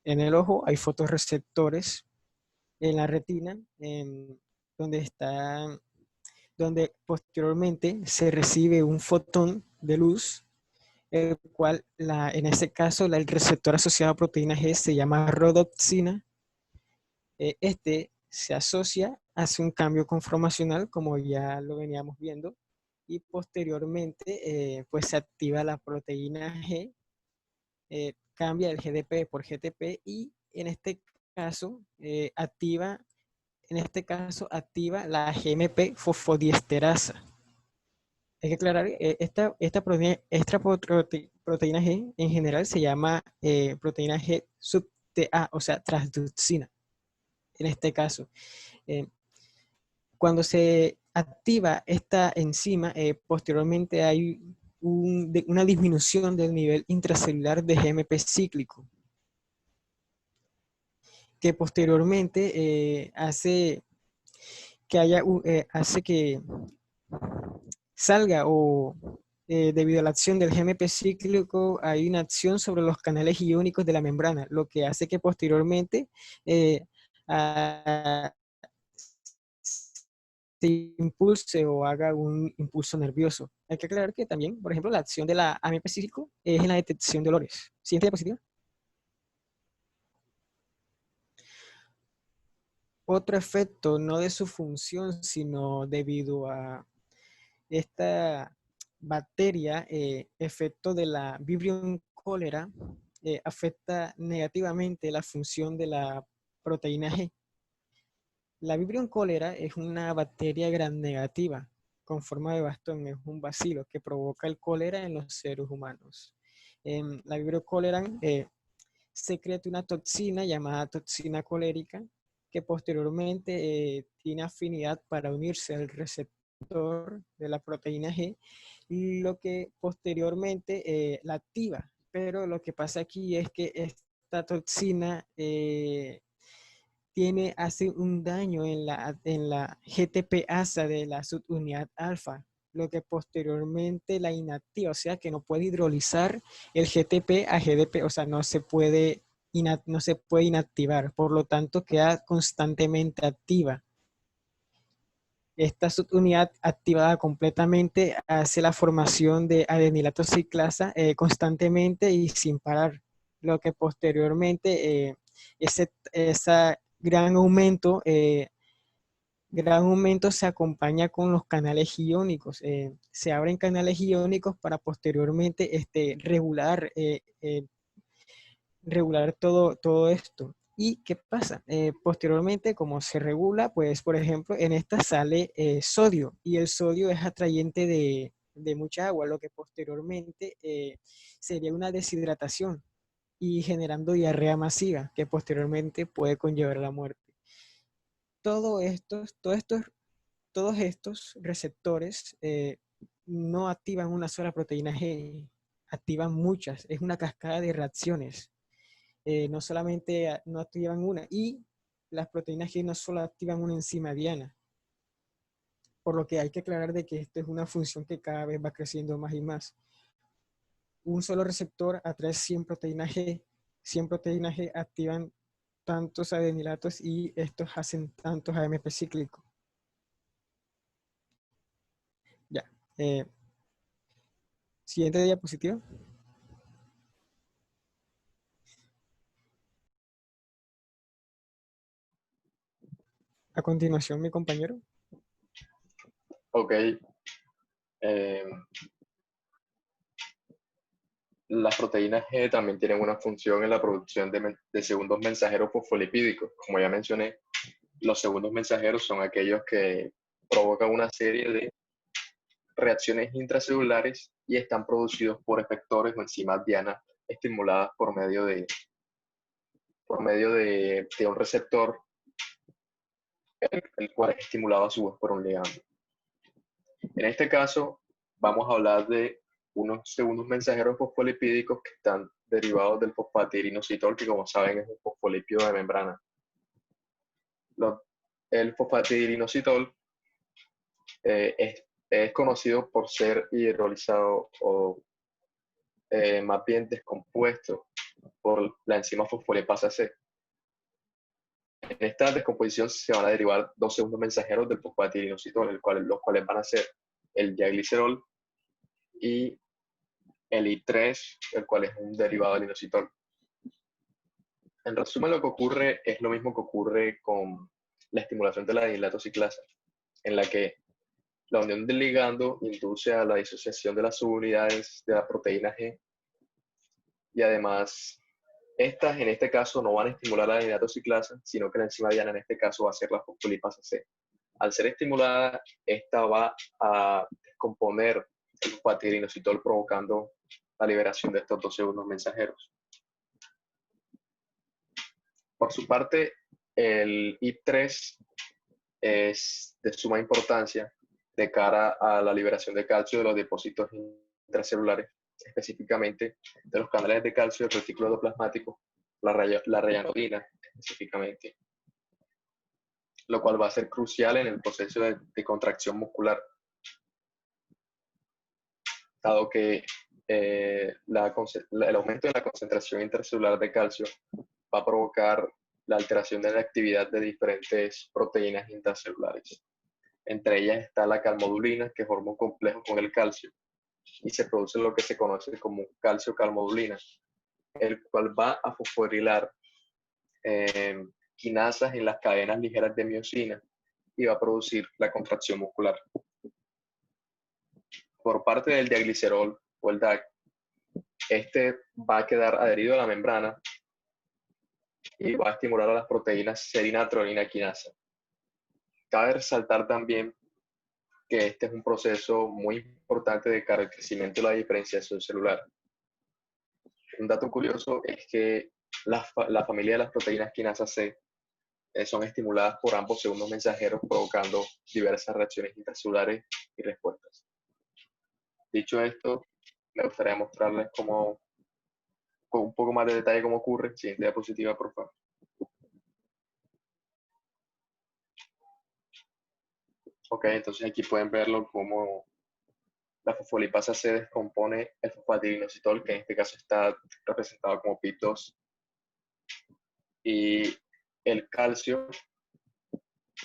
En el ojo hay fotorreceptores en la retina, donde posteriormente se recibe un fotón de luz, el cual en este caso el receptor asociado a proteína G se llama rodopsina. Este se asocia, hace un cambio conformacional, como ya lo veníamos viendo, y posteriormente pues se activa la proteína G, cambia el GDP por GTP y en este caso activa la GMP fosfodiesterasa. Hay que aclarar, esta proteína G en general se llama proteína G sub TA, o sea, transducina. En este caso, cuando se activa esta enzima, posteriormente hay una disminución del nivel intracelular de GMP cíclico, que posteriormente hace que salga debido a la acción del GMP cíclico, hay una acción sobre los canales iónicos de la membrana, lo que hace que posteriormente se impulse o haga un impulso nervioso. Hay que aclarar que también, por ejemplo, la acción de la AMP cíclico es en la detección de olores. Siguiente diapositiva. Otro efecto, no de su función, sino debido a esta bacteria, efecto de la Vibrio cholera, afecta negativamente la función de la proteína G. La Vibrio cholera es una bacteria gram negativa con forma de bastón, es un bacilo que provoca el cólera en los seres humanos. En la Vibrio cholera secreta una toxina llamada toxina colérica que posteriormente tiene afinidad para unirse al receptor de la proteína G, lo que posteriormente la activa. Pero lo que pasa aquí es que esta toxina hace un daño en la GTP-asa de la subunidad alfa, lo que posteriormente la inactiva, o sea que no puede hidrolizar el GTP a GDP, o sea, no se puede no se puede inactivar, por lo tanto queda constantemente activa. Esta subunidad activada completamente hace la formación de adenilato ciclasa constantemente y sin parar, lo que posteriormente ese gran aumento se acompaña con los canales iónicos. Se abren canales iónicos para posteriormente regular todo esto. ¿Y qué pasa? Posteriormente, como se regula, pues, por ejemplo, en esta sale sodio, y el sodio es atrayente de mucha agua, lo que posteriormente sería una deshidratación y generando diarrea masiva, que posteriormente puede conllevar la muerte. Todos estos receptores no activan una sola proteína G, activan muchas, es una cascada de reacciones. No solamente no activan una, y las proteínas G no solo activan una enzima diana, por lo que hay que aclarar de que esto es una función que cada vez va creciendo más y más. Un solo receptor atrae 100 proteínas G, 100 proteínas G activan tantos adenilatos y estos hacen tantos AMP cíclicos. Ya. Siguiente diapositiva. A continuación, mi compañero. Ok. Las proteínas G también tienen una función en la producción de segundos mensajeros fosfolipídicos. Como ya mencioné, los segundos mensajeros son aquellos que provocan una serie de reacciones intracelulares y están producidos por efectores o enzimas diana estimuladas por medio de un receptor, el cual es estimulado a su vez por un ligando. En este caso, vamos a hablar de unos segundos mensajeros fosfolipídicos que están derivados del fosfatidilinositol, que como saben es un fosfolípido de membrana. El fosfatidilinositol es conocido por ser hidrolizado o más bien descompuesto por la enzima fosfolipasa C. En esta descomposición se van a derivar dos segundos mensajeros del fosfatidilinositol, los cuales van a ser el diaglicerol y el I3, el cual es un derivado del inositol. En resumen, lo que ocurre es lo mismo que ocurre con la estimulación de la adenilato ciclasa, en la que la unión del ligando induce a la disociación de las subunidades de la proteína G, y además estas en este caso no van a estimular la adenilato ciclasa, sino que la enzima diana en este caso va a ser la fosfolipasa C. Al ser estimulada, esta va a descomponer el fosfatidilinositol, provocando la liberación de estos dos segundos mensajeros. Por su parte, el I3 es de suma importancia de cara a la liberación de calcio de los depósitos intracelulares, específicamente de los canales de calcio del retículo endoplasmático, la reyanodina específicamente, lo cual va a ser crucial en el proceso de contracción muscular, dado que el aumento de la concentración intracelular de calcio va a provocar la alteración de la actividad de diferentes proteínas intracelulares. Entre ellas está la calmodulina, que forma un complejo con el calcio, y se produce lo que se conoce como calcio-calmodulina, el cual va a fosforilar quinasas en las cadenas ligeras de miosina y va a producir la contracción muscular. Por parte del diaglicerol o el DAC, este va a quedar adherido a la membrana y va a estimular a las proteínas serina, treonina, quinasa. Cabe resaltar también que este es un proceso muy importante de cara al crecimiento y la diferenciación celular. Un dato curioso es que la familia de las proteínas quinasa C son estimuladas por ambos segundos mensajeros, provocando diversas reacciones intracelulares y respuestas. Dicho esto, me gustaría mostrarles con un poco más de detalle cómo ocurre. Siguiente diapositiva, por favor. Ok, entonces aquí pueden verlo como la fosfolipasa C descompone el fosfatidilinositol, que en este caso está representado como PIP2, Y el calcio,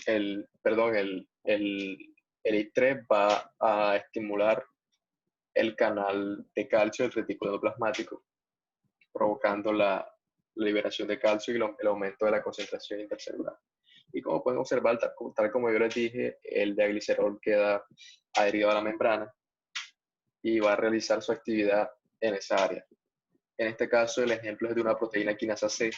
el I3 va a estimular el canal de calcio del retículo endoplasmático, provocando la liberación de calcio y el aumento de la concentración intracelular. Y como pueden observar, tal como yo les dije, el diglicerol queda adherido a la membrana y va a realizar su actividad en esa área. En este caso, el ejemplo es de una proteína quinasa C.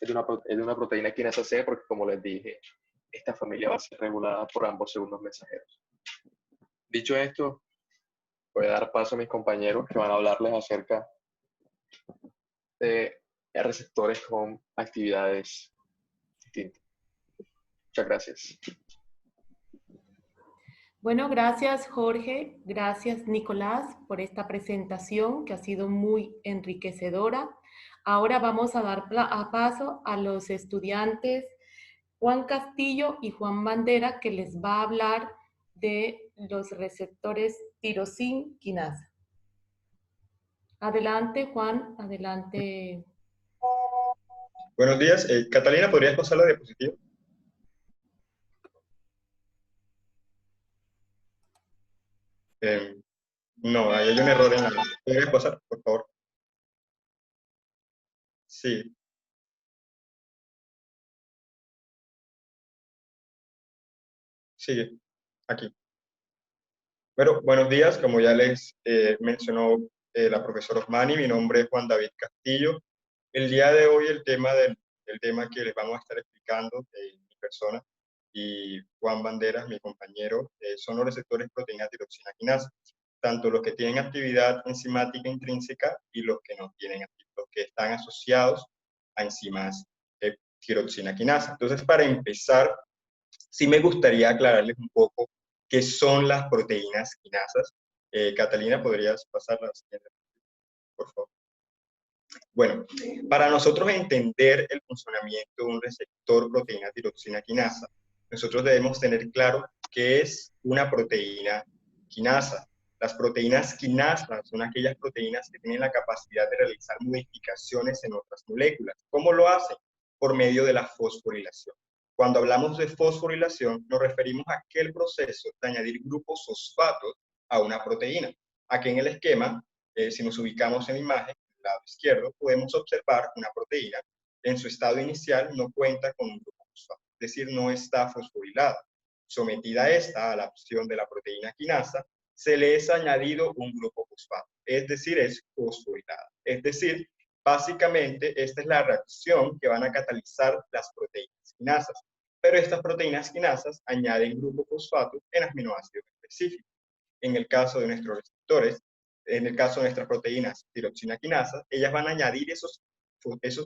Es de una proteína quinasa C porque, como les dije, esta familia va a ser regulada por ambos segundos mensajeros. Dicho esto, voy a dar paso a mis compañeros que van a hablarles acerca de receptores con actividades distintas. Muchas gracias. Bueno, gracias Jorge, gracias Nicolás por esta presentación que ha sido muy enriquecedora. Ahora vamos a dar paso a los estudiantes Juan Castillo y Juan Bandera, que les va a hablar de los receptores tirosina quinasa. Adelante Juan, adelante. Buenos días. Catalina, ¿podrías pasar la diapositiva? No, ahí hay un error en la... ¿Podrías pasar, por favor? Sí. Sigue, aquí. Bueno, buenos días. Como ya les mencionó la profesora Osmani, mi nombre es Juan David Castillo. El día de hoy el tema que les vamos a estar explicando, mi persona y Juan Banderas, mi compañero, son los receptores proteína tiroxina quinasa, tanto los que tienen actividad enzimática intrínseca y los que no tienen, los que están asociados a enzimas de tiroxina quinasa. Entonces, para empezar, sí me gustaría aclararles un poco qué son las proteínas quinasas. Catalina, ¿podrías pasar la siguiente, por favor? Bueno, para nosotros entender el funcionamiento de un receptor proteína tiroxina quinasa, nosotros debemos tener claro qué es una proteína quinasa. Las proteínas quinasas son aquellas proteínas que tienen la capacidad de realizar modificaciones en otras moléculas. ¿Cómo lo hacen? Por medio de la fosforilación. Cuando hablamos de fosforilación, nos referimos a aquel proceso de añadir grupos fosfatos a una proteína. Aquí en el esquema, si nos ubicamos en la imagen, lado izquierdo, podemos observar una proteína. En su estado inicial no cuenta con un grupo fosfato, es decir, no está fosforilada. Sometida esta a la acción de la proteína quinasa, se le es añadido un grupo fosfato, es decir, es fosforilada. Es decir, básicamente esta es la reacción que van a catalizar las proteínas quinasas. Pero estas proteínas quinasas añaden grupo fosfato en aminoácidos específicos. En el caso de nuestros receptores, en el caso de nuestras proteínas tiroxina quinasa, ellas van a añadir esos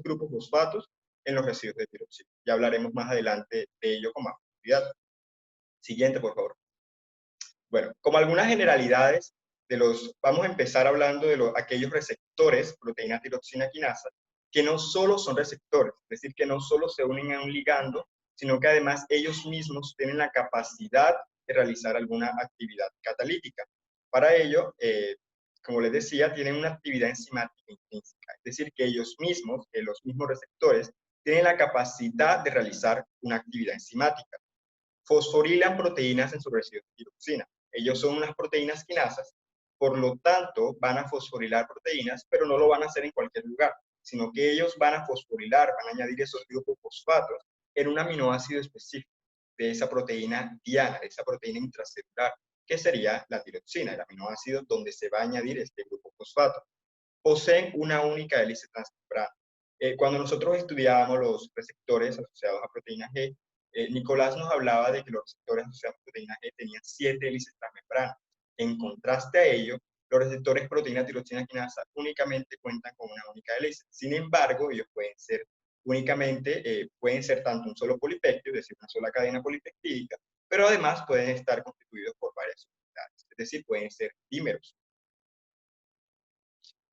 grupos fosfatos en los residuos de tiroxina. Ya hablaremos más adelante de ello con más profundidad. Siguiente, por favor. Bueno, como algunas generalidades vamos a empezar hablando de aquellos receptores, proteína tiroxina quinasa, que no solo son receptores, es decir, que no solo se unen a un ligando, sino que además ellos mismos tienen la capacidad de realizar alguna actividad catalítica. Para ello, como les decía, tienen una actividad enzimática intrínseca, es decir, que ellos mismos, los mismos receptores, tienen la capacidad de realizar una actividad enzimática. Fosforilan proteínas en su residuo de tiroxina. Ellos son unas proteínas quinasas, por lo tanto van a fosforilar proteínas, pero no lo van a hacer en cualquier lugar, sino que ellos van a fosforilar, van a añadir esos grupos fosfatos en un aminoácido específico de esa proteína diana, de esa proteína intracelular, que sería la tiroxina, el aminoácido donde se va a añadir este grupo fosfato. Poseen una única hélice transmembrana. Cuando nosotros estudiábamos los receptores asociados a proteína G, Nicolás nos hablaba de que los receptores asociados a proteína G tenían 7 hélices transmembranas. En contraste a ello, los receptores proteína tiroxina quinasa únicamente cuentan con una única hélice. Sin embargo, ellos pueden ser pueden ser tanto un solo polipéptido, es decir, una sola cadena polipeptídica, pero además pueden estar constituidos por varias unidades, es decir, pueden ser dímeros.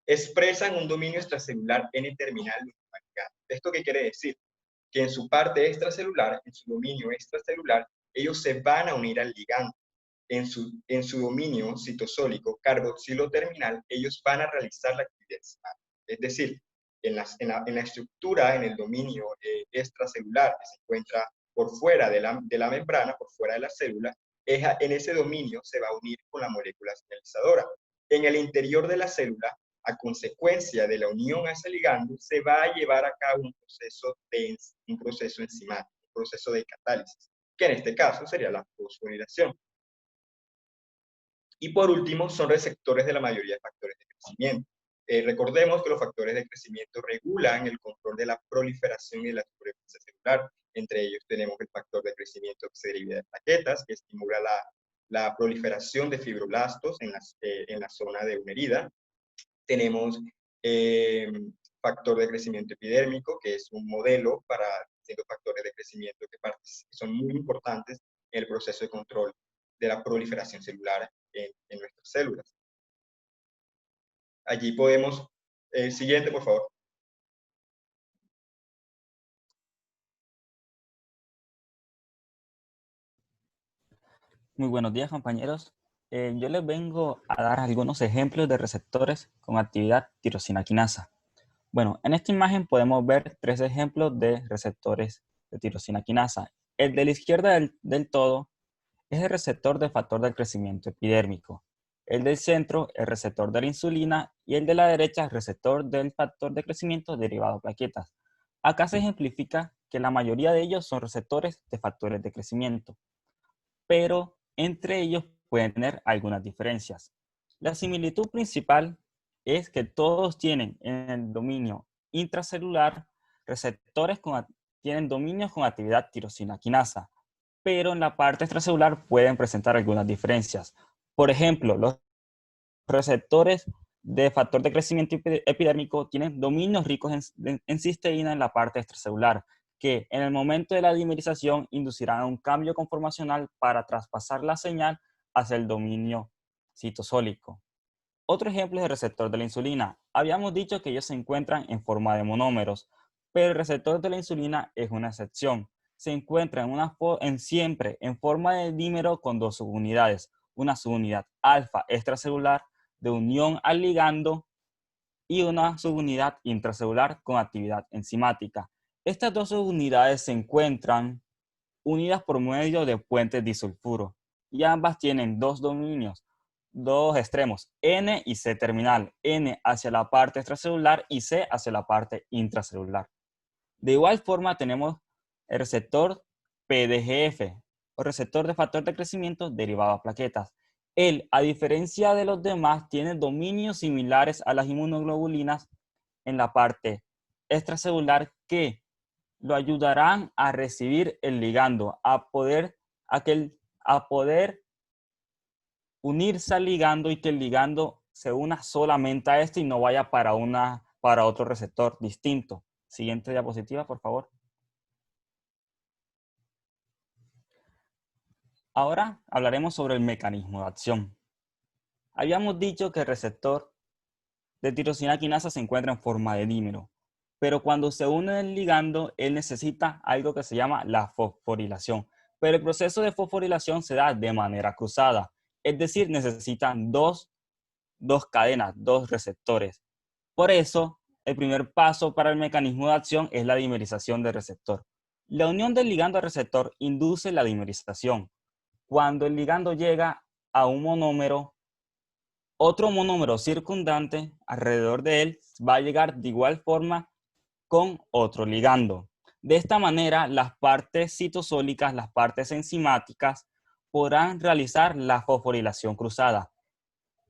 Expresan un dominio extracelular N-terminal ligando. ¿Esto qué quiere decir? Que en su parte extracelular, en su dominio extracelular, ellos se van a unir al ligando. En su dominio citosólico carboxilo terminal, ellos van a realizar la actividad enzimática. Es decir, en la estructura, en el dominio extracelular que se encuentra por fuera de la membrana, por fuera de la célula, en ese dominio se va a unir con la molécula señalizadora. En el interior de la célula, a consecuencia de la unión a ese ligando, se va a llevar a cabo un proceso enzimático, un proceso de catálisis, que en este caso sería la fosforilación. Y por último, son receptores de la mayoría de factores de crecimiento. Recordemos que los factores de crecimiento regulan el control de la proliferación y de la supervivencia celular. Entre ellos tenemos el factor de crecimiento que se deriva de plaquetas, que estimula la proliferación de fibroblastos en la zona de una herida. Tenemos factor de crecimiento epidérmico, que es un modelo para distintos factores de crecimiento que son muy importantes en el proceso de control de la proliferación celular en nuestras células. Allí podemos, siguiente por favor. Muy buenos días, compañeros. Yo les vengo a dar algunos ejemplos de receptores con actividad tirosina quinasa. Bueno, en esta imagen podemos ver 3 ejemplos de receptores de tirosina quinasa. El de la izquierda del todo es el receptor del factor del crecimiento epidérmico. El del centro, el receptor de la insulina, y el de la derecha, el receptor del factor de crecimiento derivado de plaquetas. Acá se ejemplifica que la mayoría de ellos son receptores de factores de crecimiento, pero entre ellos pueden tener algunas diferencias. La similitud principal es que todos tienen en el dominio intracelular receptores tienen dominios con actividad tirosina quinasa, pero en la parte extracelular pueden presentar algunas diferencias. Por ejemplo, los receptores de factor de crecimiento epidérmico tienen dominios ricos en cisteína en la parte extracelular, que en el momento de la dimerización inducirán un cambio conformacional para traspasar la señal hacia el dominio citosólico. Otro ejemplo es el receptor de la insulina. Habíamos dicho que ellos se encuentran en forma de monómeros, pero el receptor de la insulina es una excepción. Se encuentra siempre en forma de dímero con 2 subunidades, una subunidad alfa extracelular de unión al ligando y una subunidad intracelular con actividad enzimática. Estas 2 subunidades se encuentran unidas por medio de puentes disulfuro y ambas tienen 2 dominios, 2 extremos, N y C terminal, N hacia la parte extracelular y C hacia la parte intracelular. De igual forma tenemos el receptor PDGF, o receptor de factor de crecimiento derivado a plaquetas. Él, a diferencia de los demás, tiene dominios similares a las inmunoglobulinas en la parte extracelular que lo ayudarán a recibir el ligando, a poder unirse al ligando y que el ligando se una solamente a este y no vaya para otro receptor distinto. Siguiente diapositiva, por favor. Ahora hablaremos sobre el mecanismo de acción. Habíamos dicho que el receptor de tirosina quinasa se encuentra en forma de dímero, pero cuando se une el ligando, él necesita algo que se llama la fosforilación. Pero el proceso de fosforilación se da de manera cruzada, es decir, necesitan dos cadenas, 2 receptores. Por eso, el primer paso para el mecanismo de acción es la dimerización del receptor. La unión del ligando al receptor induce la dimerización. Cuando el ligando llega a un monómero, otro monómero circundante alrededor de él va a llegar de igual forma con otro ligando. De esta manera, las partes citosólicas, las partes enzimáticas, podrán realizar la fosforilación cruzada.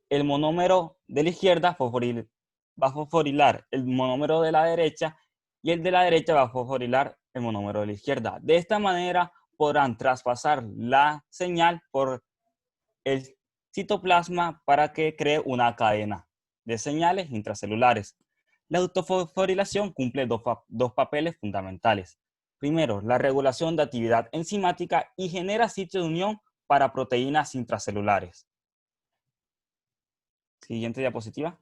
El monómero de la izquierda va a fosforilar el monómero de la derecha y el de la derecha va a fosforilar el monómero de la izquierda. De esta manera podrán traspasar la señal por el citoplasma para que cree una cadena de señales intracelulares. La autofosforilación cumple dos papeles fundamentales. Primero, la regulación de actividad enzimática y genera sitio de unión para proteínas intracelulares. Siguiente diapositiva.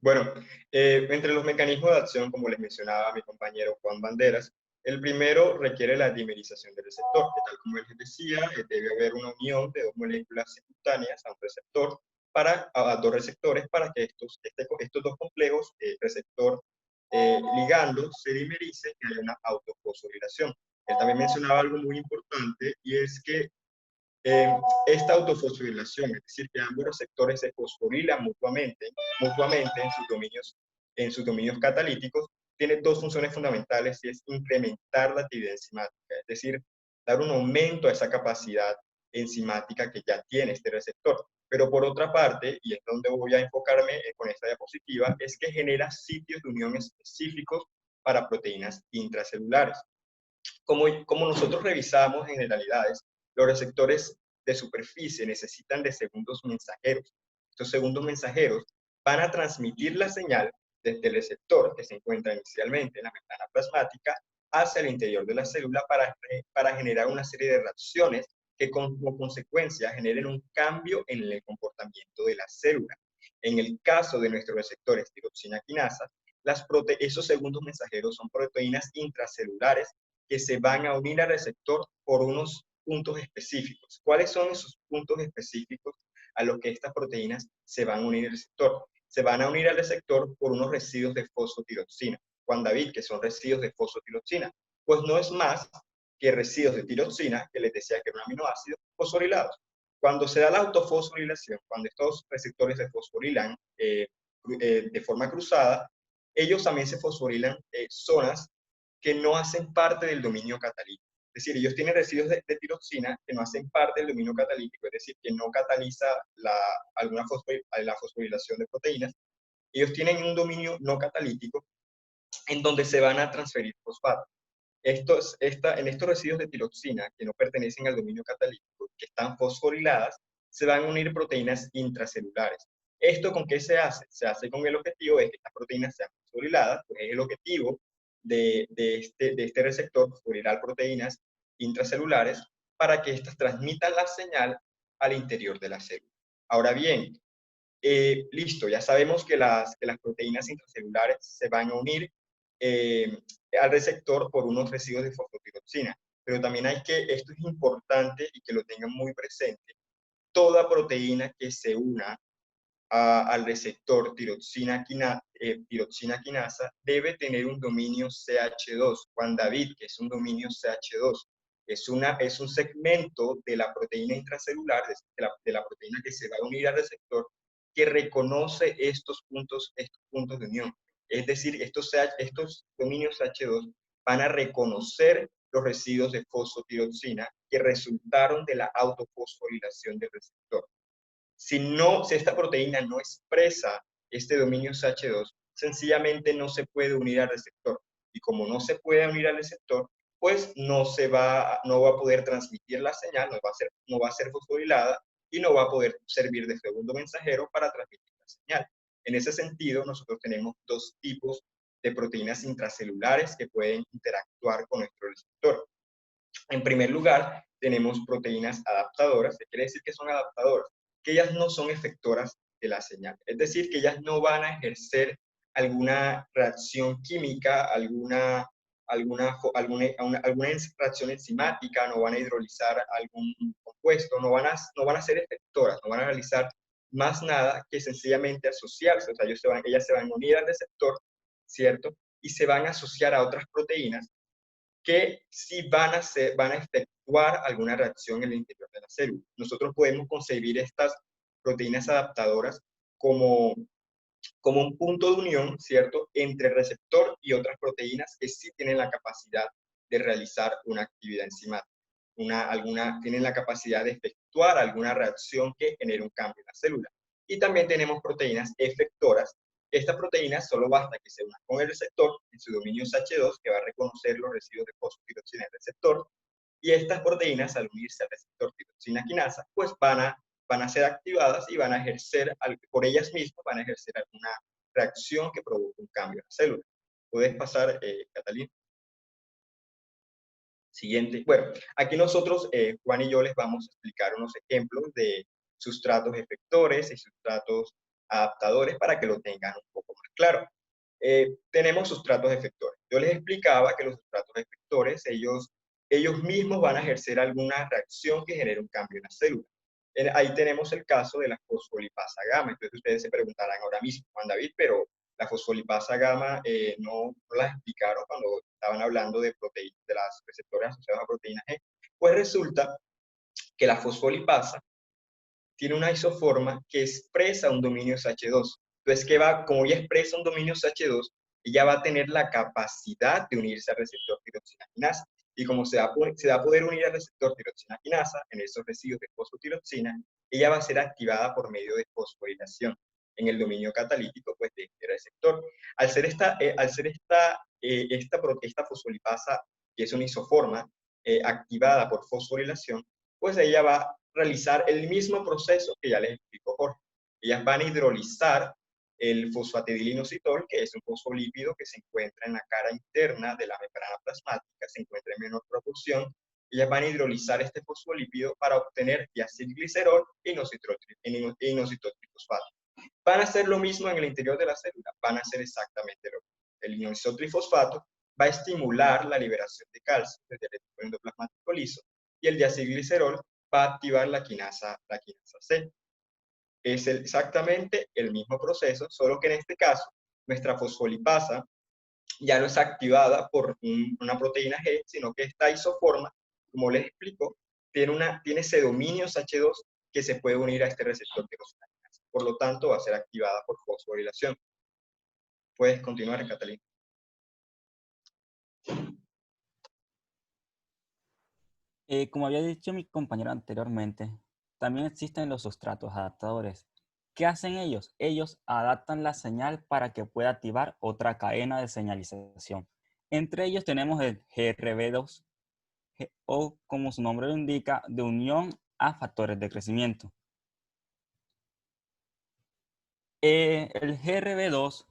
Bueno, entre los mecanismos de acción, como les mencionaba mi compañero Juan Banderas, el primero requiere la dimerización del receptor, que tal como él les decía, debe haber una unión de 2 moléculas simultáneas a un receptor a dos receptores para que estos dos complejos, receptor ligando, se dimerice y haya una autofosforilación. Él también mencionaba algo muy importante, y es que esta autofosforilación, es decir, que ambos receptores se fosforilan mutuamente en sus dominios catalíticos, tiene dos funciones fundamentales, y es incrementar la actividad enzimática, es decir, dar un aumento a esa capacidad enzimática que ya tiene este receptor. Pero por otra parte, y es donde voy a enfocarme con esta diapositiva, es que genera sitios de unión específicos para proteínas intracelulares. Como nosotros revisamos en generalidades, los receptores de superficie necesitan de segundos mensajeros. Estos segundos mensajeros van a transmitir la señal desde el receptor, que se encuentra inicialmente en la membrana plasmática, hacia el interior de la célula para generar una serie de reacciones que como consecuencia generen un cambio en el comportamiento de la célula. En el caso de nuestros receptores tiroxina quinasa, esos segundos mensajeros son proteínas intracelulares que se van a unir al receptor por unos puntos específicos. ¿Cuáles son esos puntos específicos a los que estas proteínas se van a unir al receptor? Se van a unir al receptor por unos residuos de fosfotiroxina. Juan David, ¿qué son residuos de fosfotiroxina? Pues no es más que residuos de tiroxina, que les decía que era un aminoácido, fosforilados. Cuando se da la autofosforilación, cuando estos receptores se fosforilan de forma cruzada, ellos también se fosforilan zonas que no hacen parte del dominio catalítico. Es decir, ellos tienen residuos de tiroxina que no hacen parte del dominio catalítico, es decir, que no cataliza la fosforilación de proteínas. Ellos tienen un dominio no catalítico en donde se van a transferir fosfatos. En estos residuos de tiroxina que no pertenecen al dominio catalítico, que están fosforiladas, se van a unir proteínas intracelulares. ¿Esto con qué se hace? Se hace con el objetivo de que estas proteínas sean fosforiladas, pues es el objetivo de este receptor, fosforilar proteínas intracelulares, para que éstas transmitan la señal al interior de la célula. Ahora bien, listo, ya sabemos que las proteínas intracelulares se van a unir al receptor por unos residuos de fosfotiroxina, pero también esto es importante y que lo tengan muy presente, toda proteína que se una al receptor tiroxina quinasa debe tener un dominio CH2. Juan David, que es un dominio CH2, es un segmento de la proteína intracelular, de la proteína que se va a unir al receptor, que reconoce estos puntos de unión. Es decir, estos dominios CH2 van a reconocer los residuos de fosfotiroxina que resultaron de la autofosforilación del receptor. Si esta proteína no expresa este dominio CH2, sencillamente no se puede unir al receptor. Y como no se puede unir al receptor, pues no va a poder transmitir la señal, no va a ser fosforilada y no va a poder servir de segundo mensajero para transmitir la señal. En ese sentido, nosotros tenemos dos tipos de proteínas intracelulares que pueden interactuar con nuestro receptor. En primer lugar, tenemos proteínas adaptadoras. ¿Qué quiere decir que son adaptadoras? Que ellas no son efectoras de la señal. Es decir, que ellas no van a ejercer alguna reacción química, alguna reacción enzimática, no van a hidrolizar algún compuesto, no van a ser efectoras, no van a realizar más nada que sencillamente asociarse. O sea, ellas se van a unir al receptor, ¿cierto? Y se van a asociar a otras proteínas que sí van a efectuar alguna reacción en el interior de la célula. Nosotros podemos concebir estas proteínas adaptadoras como un punto de unión, ¿cierto?, entre el receptor y otras proteínas que sí tienen la capacidad de realizar una actividad enzimática. Tienen la capacidad de efectuar alguna reacción que genere un cambio en la célula. Y también tenemos proteínas efectoras. Estas proteínas solo basta que se unan con el receptor en su dominio SH2, que va a reconocer los residuos de fosfotiroxina del receptor, y estas proteínas, al unirse al receptor tiroxina quinasa, pues van a ser activadas y van a ejercer, por ellas mismas, van a ejercer alguna reacción que provoque un cambio en la célula. ¿Puedes pasar, Catalina? Siguiente. Bueno, aquí nosotros, Juan y yo, les vamos a explicar unos ejemplos de sustratos efectores y sustratos adaptadores para que lo tengan un poco más claro. Tenemos sustratos efectores. Yo les explicaba que los sustratos efectores, ellos mismos van a ejercer alguna reacción que genere un cambio en la célula. Ahí tenemos el caso de la fosfolipasa gamma. Entonces ustedes se preguntarán ahora mismo, Juan David, pero la fosfolipasa gamma no la explicaron cuando estaban hablando de proteínas, de las receptores asociados a proteínas G. Pues resulta que la fosfolipasa tiene una isoforma que expresa un dominio SH2. Entonces, como ella expresa un dominio SH2, ella va a tener la capacidad de unirse al receptor tiroxina quinasa. Y como se va a poder unir al receptor tiroxina quinasa en esos residuos de fosfotiroxina, ella va a ser activada por medio de fosforilación en el dominio catalítico pues, de este receptor. Al ser esta fosfolipasa, que es una isoforma activada por fosforilación, pues ella va a realizar el mismo proceso que ya les explicó Jorge. Ellas van a hidrolizar el fosfatidilinositol, que es un fosfolípido que se encuentra en la cara interna de la membrana plasmática, se encuentra en menor proporción. Ellas van a hidrolizar este fosfolípido para obtener diacilglicerol e inositotrifosfato. Van a hacer lo mismo en el interior de la célula, van a hacer exactamente lo mismo. El inositotrifosfato va a estimular la liberación de calcio desde el retículo endoplasmático liso y el diacilglicerol va a activar la quinasa C. Es exactamente el mismo proceso, solo que en este caso nuestra fosfolipasa ya no es activada por una proteína G, sino que esta isoforma, como les explico, tiene ese dominio SH2 que se puede unir a este receptor tirosina quinasa. Por lo tanto, va a ser activada por fosforilación. Puedes continuar, Catalina. Como había dicho mi compañero anteriormente, también existen los sustratos adaptadores. ¿Qué hacen ellos? Ellos adaptan la señal para que pueda activar otra cadena de señalización. Entre ellos tenemos el GRB2, o como su nombre lo indica, de unión a factores de crecimiento. El GRB2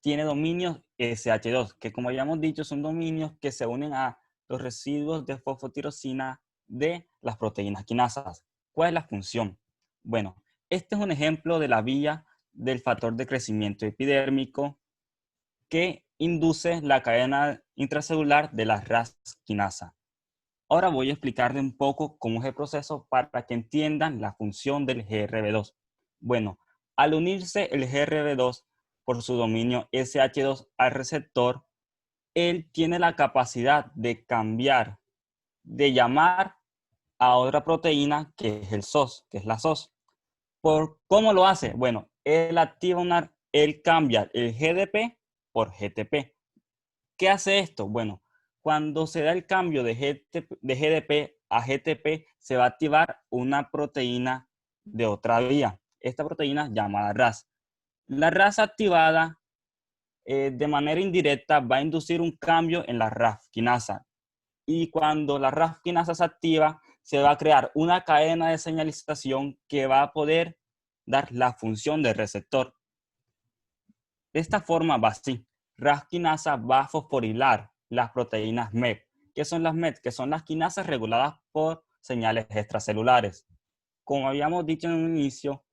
tiene dominios SH2, que como habíamos dicho son dominios que se unen a los residuos de fosfotirosina de las proteínas quinasas. ¿Cuál es la función? Bueno, este es un ejemplo de la vía del factor de crecimiento epidérmico que induce la cadena intracelular de la RAS quinasa. Ahora voy a explicarles un poco cómo es el proceso para que entiendan la función del GRB2. Bueno, al unirse el GRB2 por su dominio SH2 al receptor, él tiene la capacidad de cambiar, de llamar a otra proteína que es el SOS, que es la SOS. ¿Cómo lo hace? Bueno, él cambia el GDP por GTP. ¿Qué hace esto? Bueno, cuando se da el cambio de GDP a GTP, se va a activar una proteína de otra vía. Esta proteína llamada RAS. La RAS activada de manera indirecta va a inducir un cambio en la RAF quinasa. Y cuando la RAF quinasa se activa, se va a crear una cadena de señalización que va a poder dar la función del receptor. De esta forma va así. RAF quinasa va a fosforilar las proteínas MEP. ¿Qué son las MEP? Que son las quinasas reguladas por señales extracelulares. Como habíamos dicho en un inicio,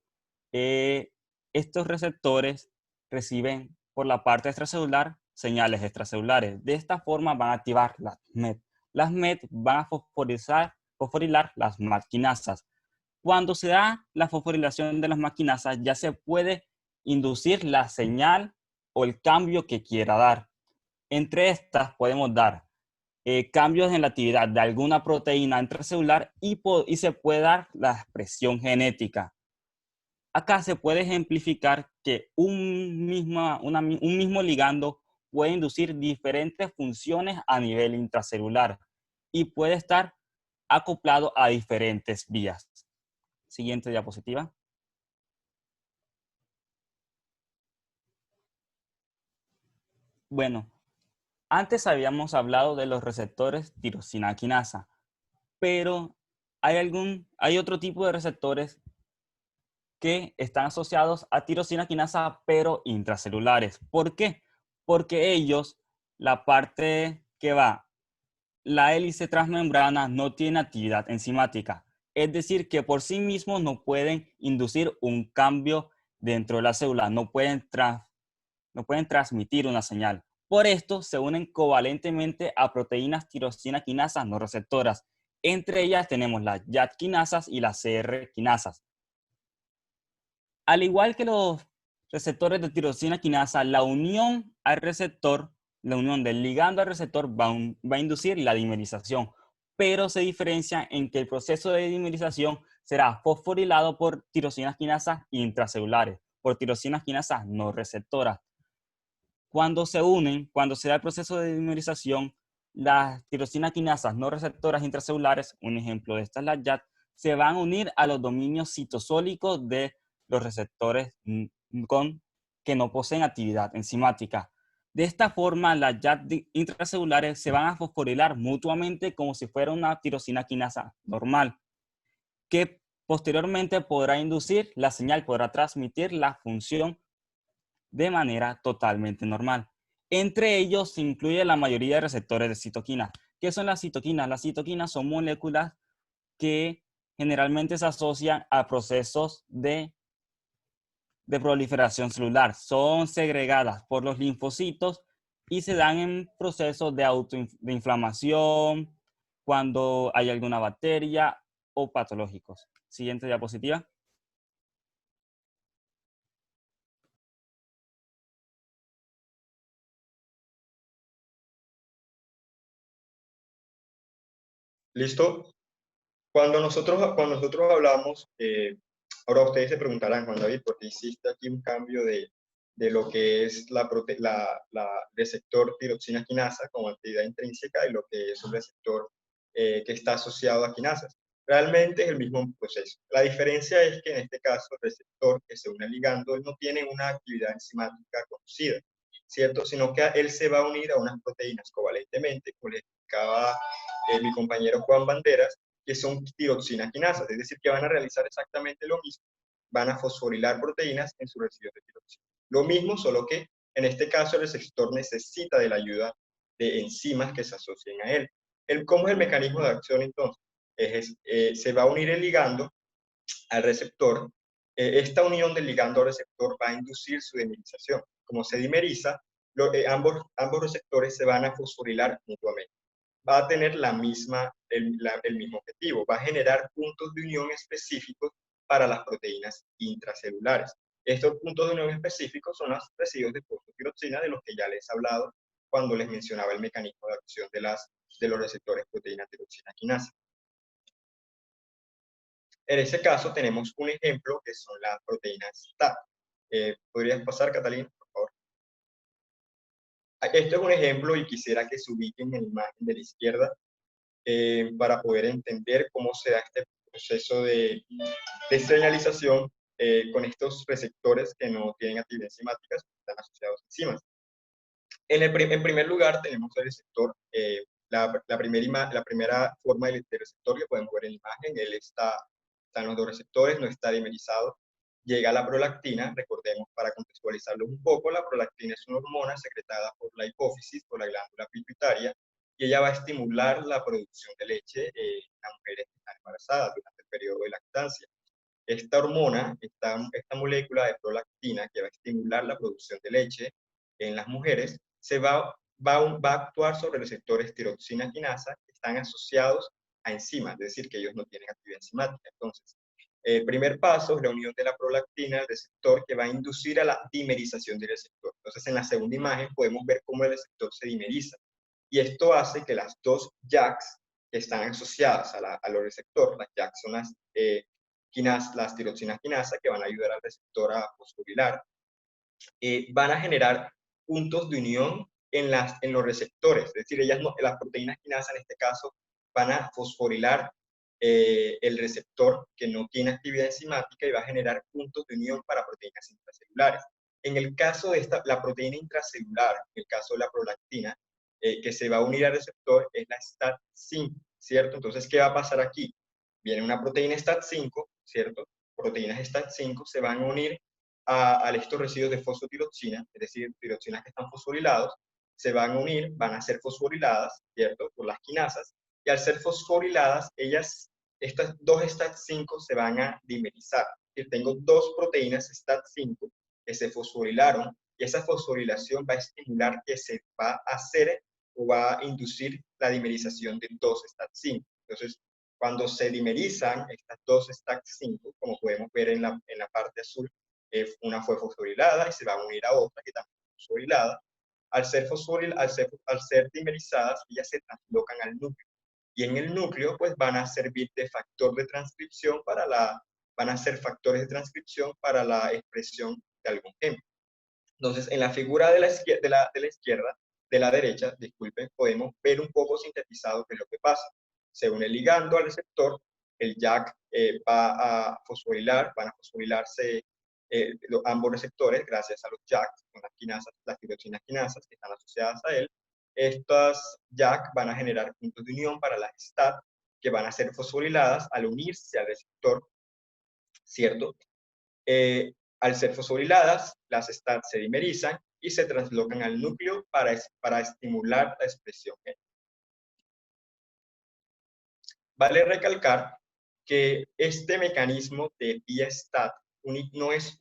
estos receptores reciben por la parte extracelular señales extracelulares. De esta forma van a activar las MET. Las MET van a fosforilar las maquinasas. Cuando se da la fosforilación de las maquinasas, ya se puede inducir la señal o el cambio que quiera dar. Entre estas podemos dar cambios en la actividad de alguna proteína intracelular y se puede dar la expresión genética. Acá se puede ejemplificar que un mismo ligando puede inducir diferentes funciones a nivel intracelular y puede estar acoplado a diferentes vías. Siguiente diapositiva. Bueno, antes habíamos hablado de los receptores tirosina quinasa, pero hay otro tipo de receptores que están asociados a tirosina quinasa, pero intracelulares. ¿Por qué? Porque ellos, la parte que va, la hélice transmembrana no tiene actividad enzimática. Es decir, que por sí mismos no pueden inducir un cambio dentro de la célula, no pueden transmitir una señal. Por esto se unen covalentemente a proteínas tirosina quinasas no receptoras Entre ellas tenemos las YAT quinasas y las CR quinasas. Al igual que los receptores de tirosina quinasa, la unión al receptor, la unión del ligando al receptor va a inducir la dimerización, pero se diferencia en que el proceso de dimerización será fosforilado por tirosinas quinasas intracelulares, por tirosinas quinasas no receptoras. Cuando se unen, cuando se da el proceso de dimerización, las tirosinas quinasas no receptoras intracelulares, un ejemplo de estas, las YAT, se van a unir a los dominios citosólicos de los receptores que no poseen actividad enzimática. De esta forma, las YAT intracelulares se van a fosforilar mutuamente como si fuera una tirosina quinasa normal, que posteriormente podrá inducir la señal, podrá transmitir la función de manera totalmente normal. Entre ellos se incluye la mayoría de receptores de citoquinas. ¿Qué son las citoquinas? Las citoquinas son moléculas que generalmente se asocian a procesos de proliferación celular. Son segregadas por los linfocitos y se dan en procesos de inflamación, cuando hay alguna bacteria o patológicos. Siguiente diapositiva. ¿Listo? Cuando nosotros hablamos, ahora ustedes se preguntarán, Juan David, ¿por qué hiciste aquí un cambio de lo que es la receptor tiroxina quinasa como actividad intrínseca y lo que es un receptor que está asociado a quinasas? Realmente es el mismo proceso. La diferencia es que en este caso el receptor que se une al ligando, él no tiene una actividad enzimática conocida, ¿cierto? Sino que él se va a unir a unas proteínas covalentemente, como les explicaba mi compañero Juan Banderas, que son tiroxina quinasas, es decir, que van a realizar exactamente lo mismo, van a fosforilar proteínas en sus residuos de tiroxina. Lo mismo, solo que en este caso el receptor necesita de la ayuda de enzimas que se asocien a él. ¿Cómo es el mecanismo de acción entonces? Se va a unir el ligando al receptor. Esta unión del ligando al receptor va a inducir su dimerización. Como se dimeriza, ambos receptores se van a fosforilar mutuamente. Va a tener el mismo objetivo, va a generar puntos de unión específicos para las proteínas intracelulares. Estos puntos de unión específicos son los residuos de fosfotiroxina de los que ya les he hablado cuando les mencionaba el mecanismo de acción de los receptores proteína tiroxina quinasa. En ese caso tenemos un ejemplo que son las proteínas TAT. ¿Podrías pasar, Catalina, por favor? Esto es un ejemplo y quisiera que se ubiquen en la imagen de la izquierda para poder entender cómo se da este proceso de señalización con estos receptores que no tienen actividad enzimática, están asociados a enzimas. En primer lugar tenemos el receptor, la primera forma del receptor que podemos ver en la imagen, están los dos receptores, no está dimerizado. Llega la prolactina, recordemos para contextualizarlo un poco, la prolactina es una hormona secretada por la hipófisis, por la glándula pituitaria, y ella va a estimular la producción de leche en las mujeres que están embarazadas durante el periodo de lactancia. Esta hormona, esta molécula de prolactina que va a estimular la producción de leche en las mujeres, va a actuar sobre receptores tiroxina quinasa que están asociados a enzimas, es decir, que ellos no tienen actividad enzimática. Entonces, el primer paso es la unión de la prolactina al receptor que va a inducir a la dimerización del receptor. Entonces, en la segunda imagen podemos ver cómo el receptor se dimeriza. Y esto hace que las dos JAKs que están asociadas a los receptores, las JAKs son las tiroxinas quinasa que van a ayudar al receptor a fosforilar, van a generar puntos de unión en los receptores, es decir, las proteínas quinasa en este caso van a fosforilar el receptor que no tiene actividad enzimática y va a generar puntos de unión para proteínas intracelulares. En el caso de la proteína intracelular, en el caso de la prolactina, que se va a unir al receptor es la STAT5, ¿cierto? Entonces, ¿qué va a pasar aquí? Viene una proteína STAT5, ¿cierto? Proteínas STAT5 se van a unir a estos residuos de fosfotiroxina, es decir, tiroxinas que están fosforilados, se van a unir, van a ser fosforiladas, ¿cierto? Por las quinasas, y al ser fosforiladas, estas dos STAT5 se van a dimerizar. Es decir, tengo dos proteínas STAT5 que se fosforilaron, y esa fosforilación va a estimular que se va a hacer o va a inducir la dimerización de dos STAT5. Entonces, Cuando se dimerizan estas dos STAT5, como podemos ver en la parte azul, una fue fosforilada y se va a unir a otra que también es fosforilada. Al ser dimerizadas, ellas se translocan al núcleo. Y en el núcleo, pues van a servir de factor de transcripción van a ser factores de transcripción para la expresión de algún gen. Entonces, en la figura de la derecha, disculpen, podemos ver un poco sintetizado qué es lo que pasa. Se une el ligando al receptor, el JAK va a fosforilar, van a fosforilarse ambos receptores gracias a los JAK, con las tiroxinas quinasas que están asociadas a él. Estas JAK van a generar puntos de unión para las STAT, que van a ser fosforiladas al unirse al receptor, ¿cierto? Al ser fosforiladas, las STAT se dimerizan y se translocan al núcleo para estimular la expresión gen. Vale recalcar que este mecanismo de vía STAT no es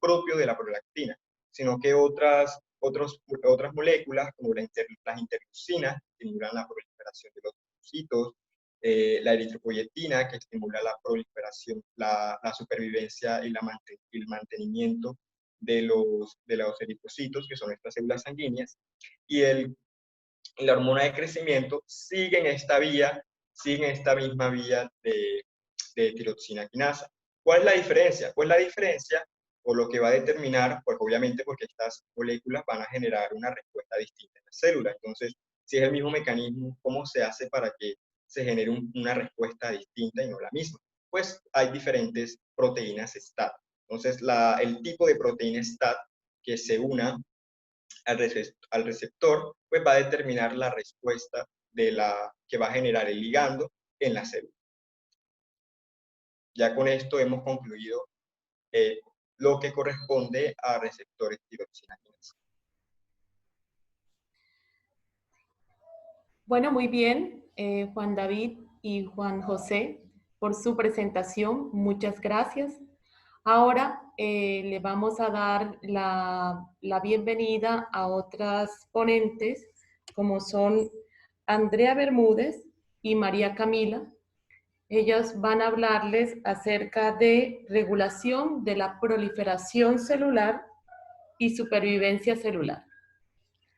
propio de la prolactina, sino que otras moléculas, como las interleucinas, estimulan la proliferación de los linfocitos, la eritropoyetina, que estimula la proliferación, la supervivencia y el mantenimiento de los eritrocitos, que son estas células sanguíneas, y la hormona de crecimiento siguen esta misma vía de tiroxina quinasa. ¿Cuál es la diferencia? Pues la diferencia, o lo que va a determinar, pues obviamente porque estas moléculas van a generar una respuesta distinta en la célula. Entonces, si es el mismo mecanismo, ¿cómo se hace para que se genere una respuesta distinta y no la misma? Pues hay diferentes proteínas STAT. Entonces, el tipo de proteína STAT que se una al receptor, pues va a determinar la respuesta que va a generar el ligando en la célula. Ya con esto hemos concluido lo que corresponde a receptores tiroxina quinasa. Bueno, muy bien, Juan David y Juan José, por su presentación. Muchas gracias. Ahora le vamos a dar la bienvenida a otras ponentes, como son Andrea Bermúdez y María Camila. Ellas van a hablarles acerca de regulación de la proliferación celular y supervivencia celular.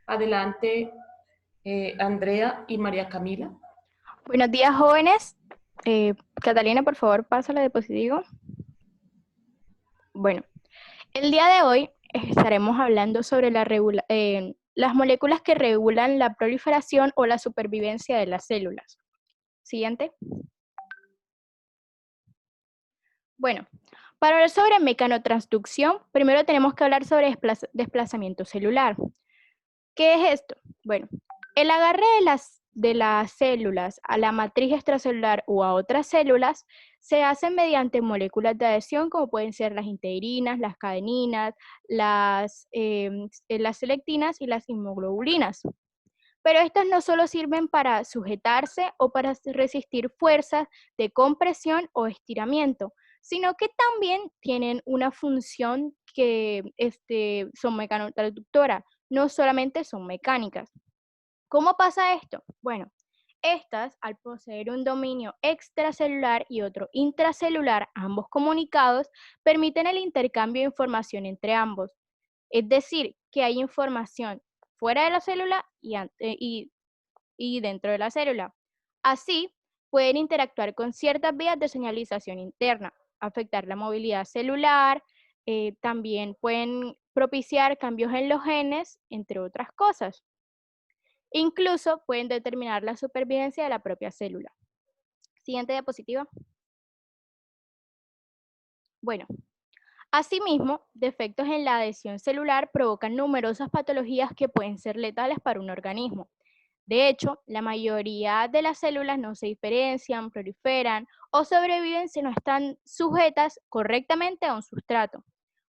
Adelante, Andrea y María Camila. Buenos días, jóvenes. Catalina, por favor, pasa la diapositiva. Bueno, el día de hoy estaremos hablando sobre las moléculas que regulan la proliferación o la supervivencia de las células. Siguiente. Bueno, para hablar sobre mecanotransducción, primero tenemos que hablar sobre desplazamiento celular. ¿Qué es esto? Bueno, el agarre de las células a la matriz extracelular o a otras células se hace mediante moléculas de adhesión, como pueden ser las integrinas, las cadeninas, las selectinas y las inmunoglobulinas. Pero estas no solo sirven para sujetarse o para resistir fuerzas de compresión o estiramiento, sino que también tienen una función que son mecanotransductoras, no solamente son mecánicas. ¿Cómo pasa esto? Bueno, estas, al poseer un dominio extracelular y otro intracelular, ambos comunicados, permiten el intercambio de información entre ambos. Es decir, que hay información fuera de la célula y dentro de la célula. Así, pueden interactuar con ciertas vías de señalización interna, afectar la movilidad celular, también pueden propiciar cambios en los genes, entre otras cosas. Incluso pueden determinar la supervivencia de la propia célula. Siguiente diapositiva. Bueno, asimismo, defectos en la adhesión celular provocan numerosas patologías que pueden ser letales para un organismo. De hecho, la mayoría de las células no se diferencian, proliferan o sobreviven si no están sujetas correctamente a un sustrato.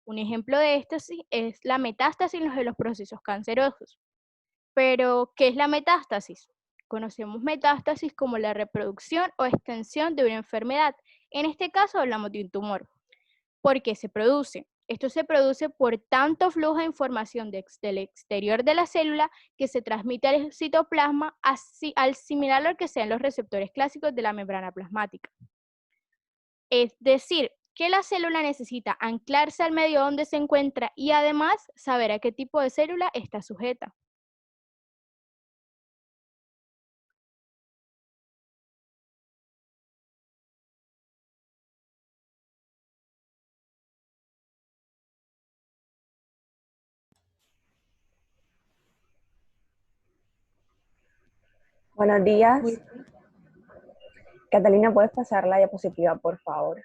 Un ejemplo de esto es la metástasis de los procesos cancerosos. Pero, ¿qué es la metástasis? Conocemos metástasis como la reproducción o extensión de una enfermedad. En este caso hablamos de un tumor. ¿Por qué se produce? Esto se produce por tanto flujo de información del exterior de la célula que se transmite al citoplasma, así, al similar a lo que sean los receptores clásicos de la membrana plasmática. Es decir, que la célula necesita anclarse al medio donde se encuentra y además saber a qué tipo de célula está sujeta. Buenos días. Muy- Catalina, ¿puedes pasar la diapositiva, por favor?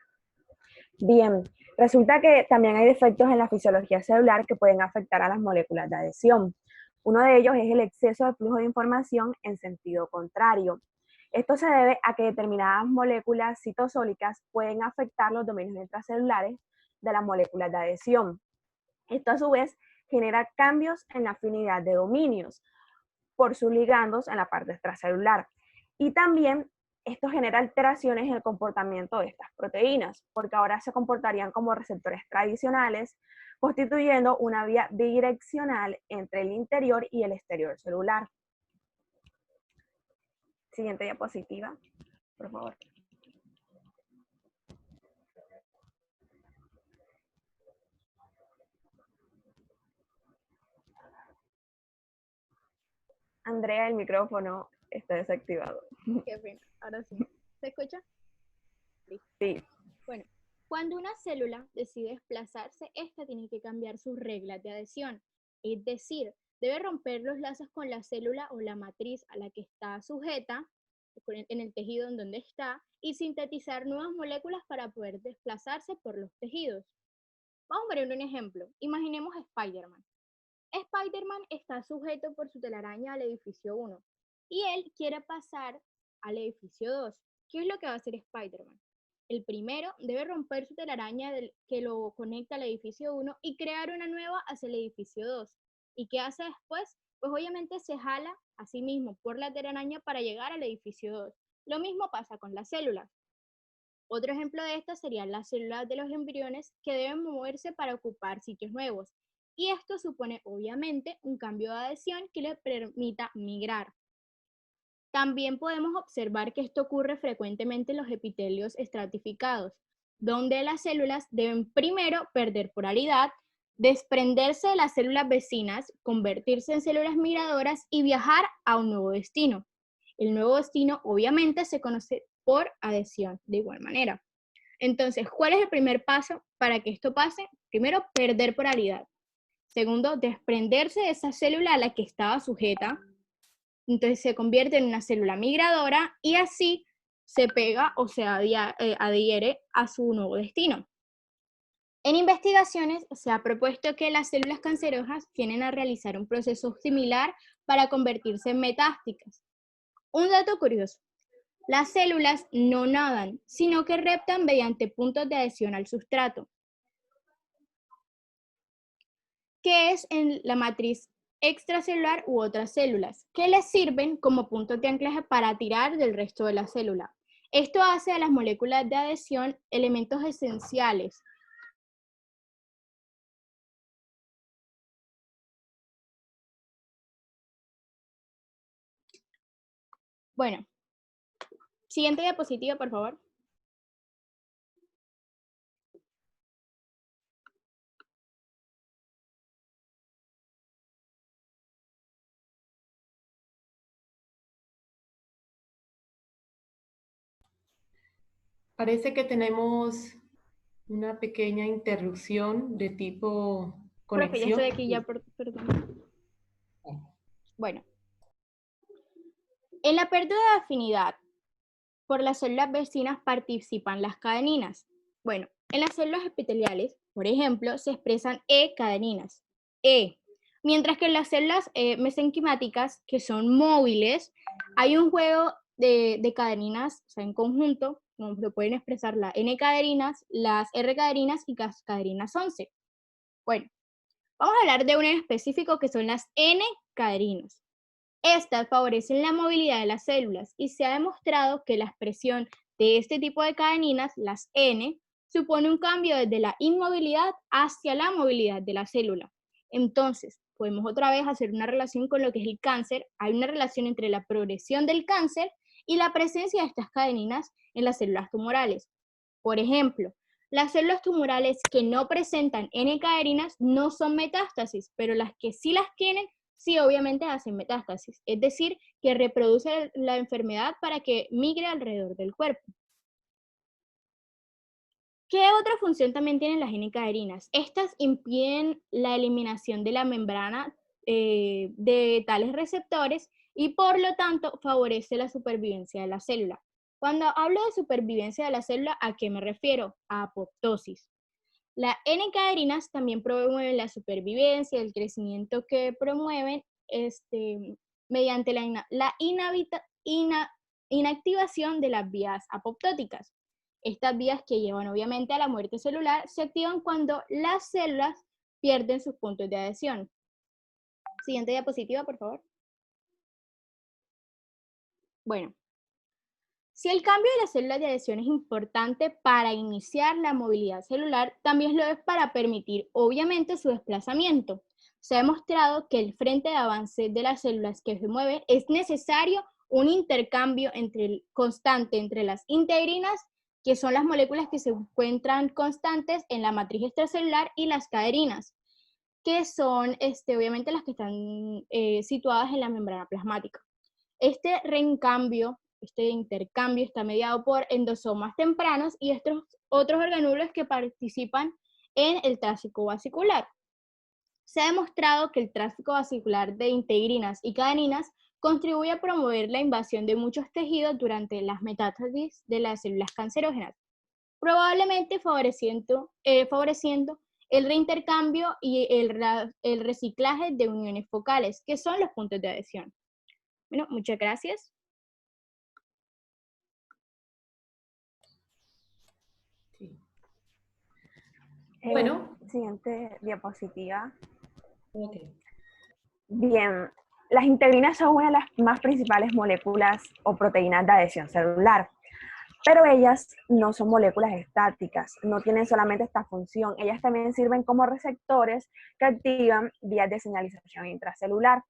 Bien, resulta que también hay defectos en la fisiología celular que pueden afectar a las moléculas de adhesión. Uno de ellos es el exceso de flujo de información en sentido contrario. Esto se debe a que determinadas moléculas citosólicas pueden afectar los dominios intracelulares de las moléculas de adhesión. Esto a su vez genera cambios en la afinidad de dominios por sus ligandos en la parte extracelular. Y también esto genera alteraciones en el comportamiento de estas proteínas, porque ahora se comportarían como receptores tradicionales, constituyendo una vía bidireccional entre el interior y el exterior celular. Siguiente diapositiva, por favor. Andrea, el micrófono está desactivado. Qué pena, ahora sí. ¿Se escucha? Sí. Bueno, cuando una célula decide desplazarse, esta tiene que cambiar sus reglas de adhesión, es decir, debe romper los lazos con la célula o la matriz a la que está sujeta, en el tejido en donde está, y sintetizar nuevas moléculas para poder desplazarse por los tejidos. Vamos a ver un ejemplo. Imaginemos a Spider-Man. Spider-Man está sujeto por su telaraña al edificio 1 y él quiere pasar al edificio 2. ¿Qué es lo que va a hacer Spider-Man? El primero debe romper su telaraña que lo conecta al edificio 1 y crear una nueva hacia el edificio 2. ¿Y qué hace después? Pues obviamente se jala a sí mismo por la telaraña para llegar al edificio 2. Lo mismo pasa con las células. Otro ejemplo de esto serían las células de los embriones que deben moverse para ocupar sitios nuevos. Y esto supone obviamente un cambio de adhesión que les permita migrar. También podemos observar que esto ocurre frecuentemente en los epitelios estratificados, donde las células deben primero perder polaridad, desprenderse de las células vecinas, convertirse en células migradoras y viajar a un nuevo destino. El nuevo destino obviamente se conoce por adhesión de igual manera. Entonces, ¿cuál es el primer paso para que esto pase? Primero, perder polaridad. Segundo, desprenderse de esa célula a la que estaba sujeta. Entonces se convierte en una célula migradora y así se pega o se adhiere a su nuevo destino. En investigaciones se ha propuesto que las células cancerosas tienden a realizar un proceso similar para convertirse en metásticas. Un dato curioso: las células no nadan, sino que reptan mediante puntos de adhesión al sustrato, que es en la matriz extracelular u otras células, que les sirven como puntos de anclaje para tirar del resto de la célula. Esto hace a las moléculas de adhesión elementos esenciales. Bueno, siguiente diapositiva, por favor. Parece que tenemos una pequeña interrupción de tipo Profe, ya conexión. estoy aquí, ya, perdón. Bueno, en la pérdida de afinidad por las células vecinas participan las cadeninas. Bueno, en las células epiteliales, por ejemplo, se expresan E-cadeninas, E. Mientras que en las células mesenquimáticas, que son móviles, hay un juego de cadeninas, o sea, en conjunto, como se pueden expresar las N-cadeninas, las R-cadeninas y las cadeninas 11. Bueno, vamos a hablar de un en específico que son las N-cadeninas. Estas favorecen la movilidad de las células y se ha demostrado que la expresión de este tipo de cadeninas, las N, supone un cambio desde la inmovilidad hacia la movilidad de la célula. Entonces, podemos otra vez hacer una relación con lo que es el cáncer. Hay una relación entre la progresión del cáncer y la presencia de estas cadeninas en las células tumorales. Por ejemplo, las células tumorales que no presentan N-cadeninas no son metástasis, pero las que sí las tienen, sí obviamente hacen metástasis. Es decir, que reproduce la enfermedad para que migre alrededor del cuerpo. ¿Qué otra función también tienen las N-cadeninas? Estas impiden la eliminación de la membrana de tales receptores y por lo tanto favorece la supervivencia de la célula. Cuando hablo de supervivencia de la célula, ¿a qué me refiero? A apoptosis. Las N-cadeninas también promueven la supervivencia, el crecimiento que promueven mediante la inactivación de las vías apoptóticas. Estas vías que llevan obviamente a la muerte celular se activan cuando las células pierden sus puntos de adhesión. Siguiente diapositiva, por favor. Bueno, si el cambio de las células de adhesión es importante para iniciar la movilidad celular, también lo es para permitir, obviamente, su desplazamiento. Se ha demostrado que el frente de avance de las células que se mueven es necesario un intercambio constante entre las integrinas, que son las moléculas que se encuentran constantes en la matriz extracelular, y las caderinas, que son obviamente las que están situadas en la membrana plasmática. Este reencambio, este intercambio está mediado por endosomas tempranos y estos otros organulos que participan en el tráfico vasicular. Se ha demostrado que el tráfico vasicular de integrinas y cadeninas contribuye a promover la invasión de muchos tejidos durante las metástasis de las células cancerógenas, probablemente favoreciendo el reintercambio y el reciclaje de uniones focales, que son los puntos de adhesión. Bueno, muchas gracias. Sí. Bueno. Siguiente diapositiva. Okay. Bien, las integrinas son una de las más principales moléculas o proteínas de adhesión celular, pero ellas no son moléculas estáticas, no tienen solamente esta función, ellas también sirven como receptores que activan vías de señalización intracelular.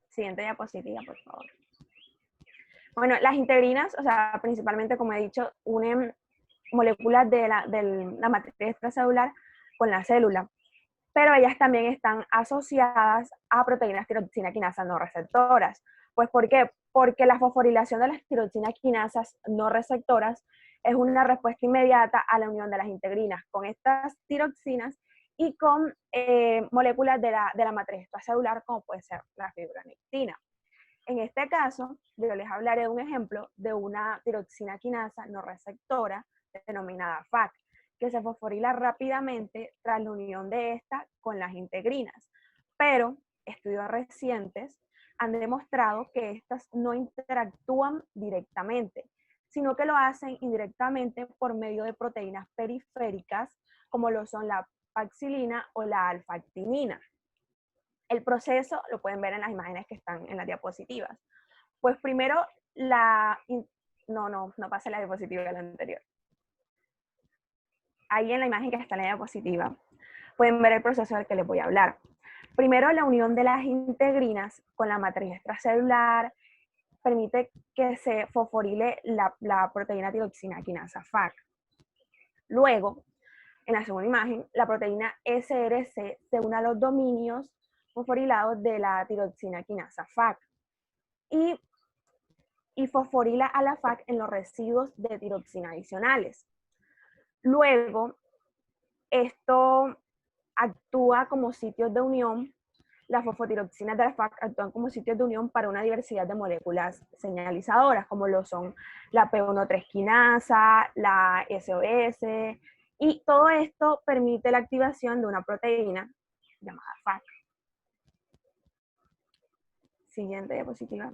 Siguiente diapositiva, por favor. Bueno, las integrinas, o sea, principalmente, como he dicho, unen moléculas de la matriz extracelular con la célula, pero ellas también están asociadas a proteínas tiroxina quinasa no receptoras. Pues, ¿por qué? Porque la fosforilación de las tiroxina quinasas no receptoras es una respuesta inmediata a la unión de las integrinas con estas tiroxinas y con moléculas de la matriz extracelular, como puede ser la fibronectina. En este caso, yo les hablaré de un ejemplo de una tiroxina quinasa no receptora denominada FAC, que se fosforila rápidamente tras la unión de esta con las integrinas. Pero estudios recientes han demostrado que estas no interactúan directamente, sino que lo hacen indirectamente por medio de proteínas periféricas, como lo son la paxilina o la alfa-actinina. El proceso lo pueden ver en las imágenes que están en las diapositivas. Pues primero, no pase la diapositiva de la anterior. Ahí en la imagen que está en la diapositiva, pueden ver el proceso del que les voy a hablar. Primero, la unión de las integrinas con la matriz extracelular permite que se fosforile la proteína tiroxina quinasa FAC. Luego, en la segunda imagen, la proteína SRC se une a los dominios fosforilados de la tiroxina quinasa FAC y fosforila a la FAC en los residuos de tiroxina adicionales. Luego, esto actúa como sitios de unión, las fosfotiroxinas de la FAC actúan como sitios de unión para una diversidad de moléculas señalizadoras, como lo son la P1,3 quinasa, la SOS, y todo esto permite la activación de una proteína llamada FAC. Siguiente diapositiva.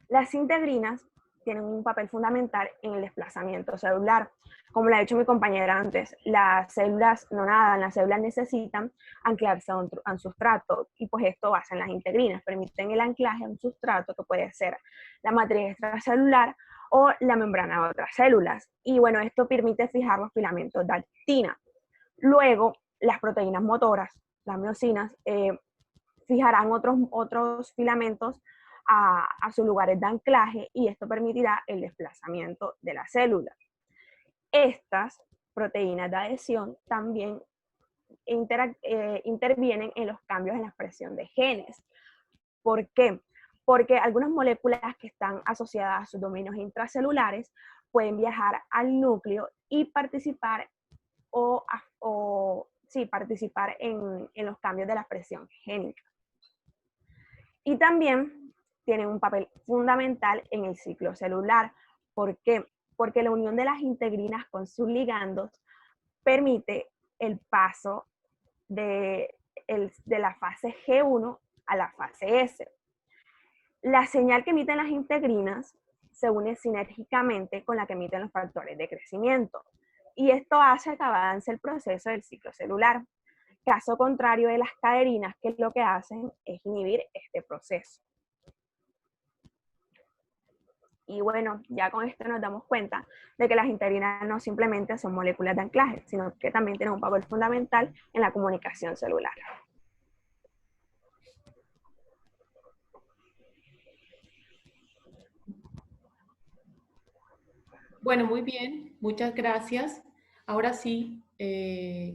Las integrinas tienen un papel fundamental en el desplazamiento celular. Como lo ha dicho mi compañera antes, las células no nadan, las células necesitan anclarse a un sustrato, y pues esto basa en las integrinas, permiten el anclaje a un sustrato que puede ser la matriz extracelular o la membrana de otras células. Y bueno, esto permite fijar los filamentos de actina. Luego, las proteínas motoras, las miosinas, fijarán otros filamentos a sus lugares de anclaje, y esto permitirá el desplazamiento de la célula. Estas proteínas de adhesión también intervienen en los cambios en la expresión de genes. ¿Por qué? Porque algunas moléculas que están asociadas a sus dominios intracelulares pueden viajar al núcleo y participar en los cambios de la expresión génica. Y también tienen un papel fundamental en el ciclo celular. ¿Por qué? Porque la unión de las integrinas con sus ligandos permite el paso de la fase G1 a la fase S. La señal que emiten las integrinas se une sinérgicamente con la que emiten los factores de crecimiento, y esto hace que avance el proceso del ciclo celular. Caso contrario de las caderinas, que lo que hacen es inhibir este proceso. Y bueno, ya con esto nos damos cuenta de que las integrinas no simplemente son moléculas de anclaje, sino que también tienen un papel fundamental en la comunicación celular. Bueno, muy bien, muchas gracias. Ahora sí,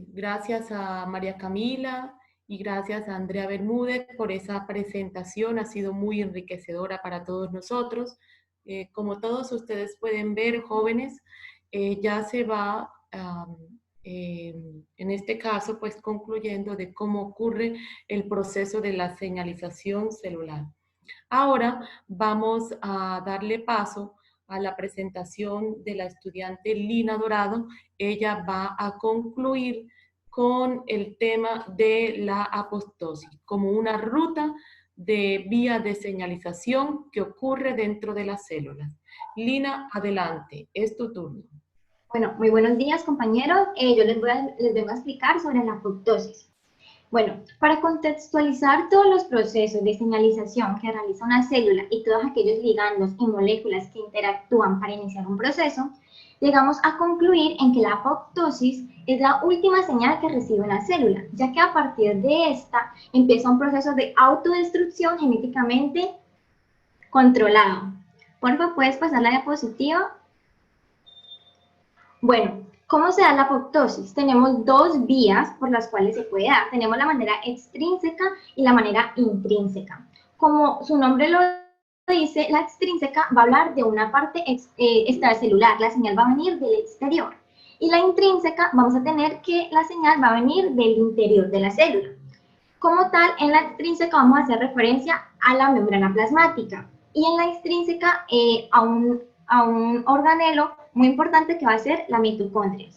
gracias a María Camila y gracias a Andrea Bermúdez por esa presentación, ha sido muy enriquecedora para todos nosotros. Como todos ustedes pueden ver, jóvenes, ya se va, en este caso, pues concluyendo de cómo ocurre el proceso de la señalización celular. Ahora vamos a darle paso a la presentación de la estudiante Lina Dorado. Ella va a concluir con el tema de la apoptosis como una ruta de vía de señalización que ocurre dentro de las células. Lina, adelante, es tu turno. Bueno, muy buenos días, compañeros. Yo les vengo a explicar sobre la apoptosis. Bueno, para contextualizar todos los procesos de señalización que realiza una célula y todos aquellos ligandos y moléculas que interactúan para iniciar un proceso, llegamos a concluir en que la apoptosis es la última señal que recibe una célula, ya que a partir de esta empieza un proceso de autodestrucción genéticamente controlado. Por favor, ¿puedes pasar la diapositiva? Bueno, ¿cómo se da la apoptosis? Tenemos dos vías por las cuales se puede dar. Tenemos la manera extrínseca y la manera intrínseca. Como su nombre lo dice, la extrínseca va a hablar de una parte extracelular. La señal va a venir del exterior. Y la intrínseca, vamos a tener que la señal va a venir del interior de la célula. Como tal, en la extrínseca vamos a hacer referencia a la membrana plasmática. Y en la extrínseca a un organelo muy importante que va a ser la mitocondria.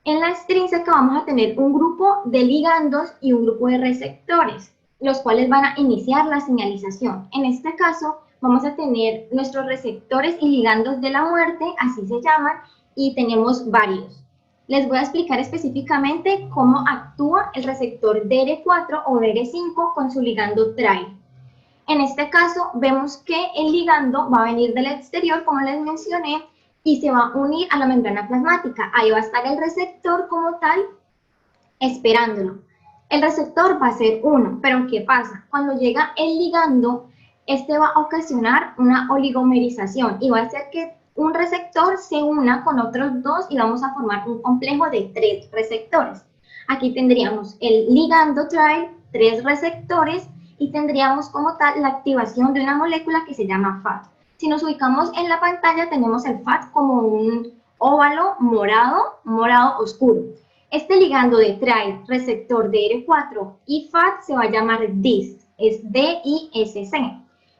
En la extrínseca vamos a tener un grupo de ligandos y un grupo de receptores, los cuales van a iniciar la señalización. En este caso, vamos a tener nuestros receptores y ligandos de la muerte, así se llaman, y tenemos varios. Les voy a explicar específicamente cómo actúa el receptor DR4 o DR5 con su ligando TRAI. En este caso, vemos que el ligando va a venir del exterior, como les mencioné, y se va a unir a la membrana plasmática. Ahí va a estar el receptor como tal, esperándolo. El receptor va a ser 1, pero ¿qué pasa? Cuando llega el ligando, este va a ocasionar una oligomerización y va a hacer que un receptor se una con otros dos y vamos a formar un complejo de 3 receptores. Aquí tendríamos el ligando TRAI, 3 receptores, y tendríamos como tal la activación de una molécula que se llama FAT. Si nos ubicamos en la pantalla, tenemos el FAT como un óvalo morado oscuro. Este ligando de TRAI, receptor DR4 y FAT se va a llamar DISC, es D-I-S-C.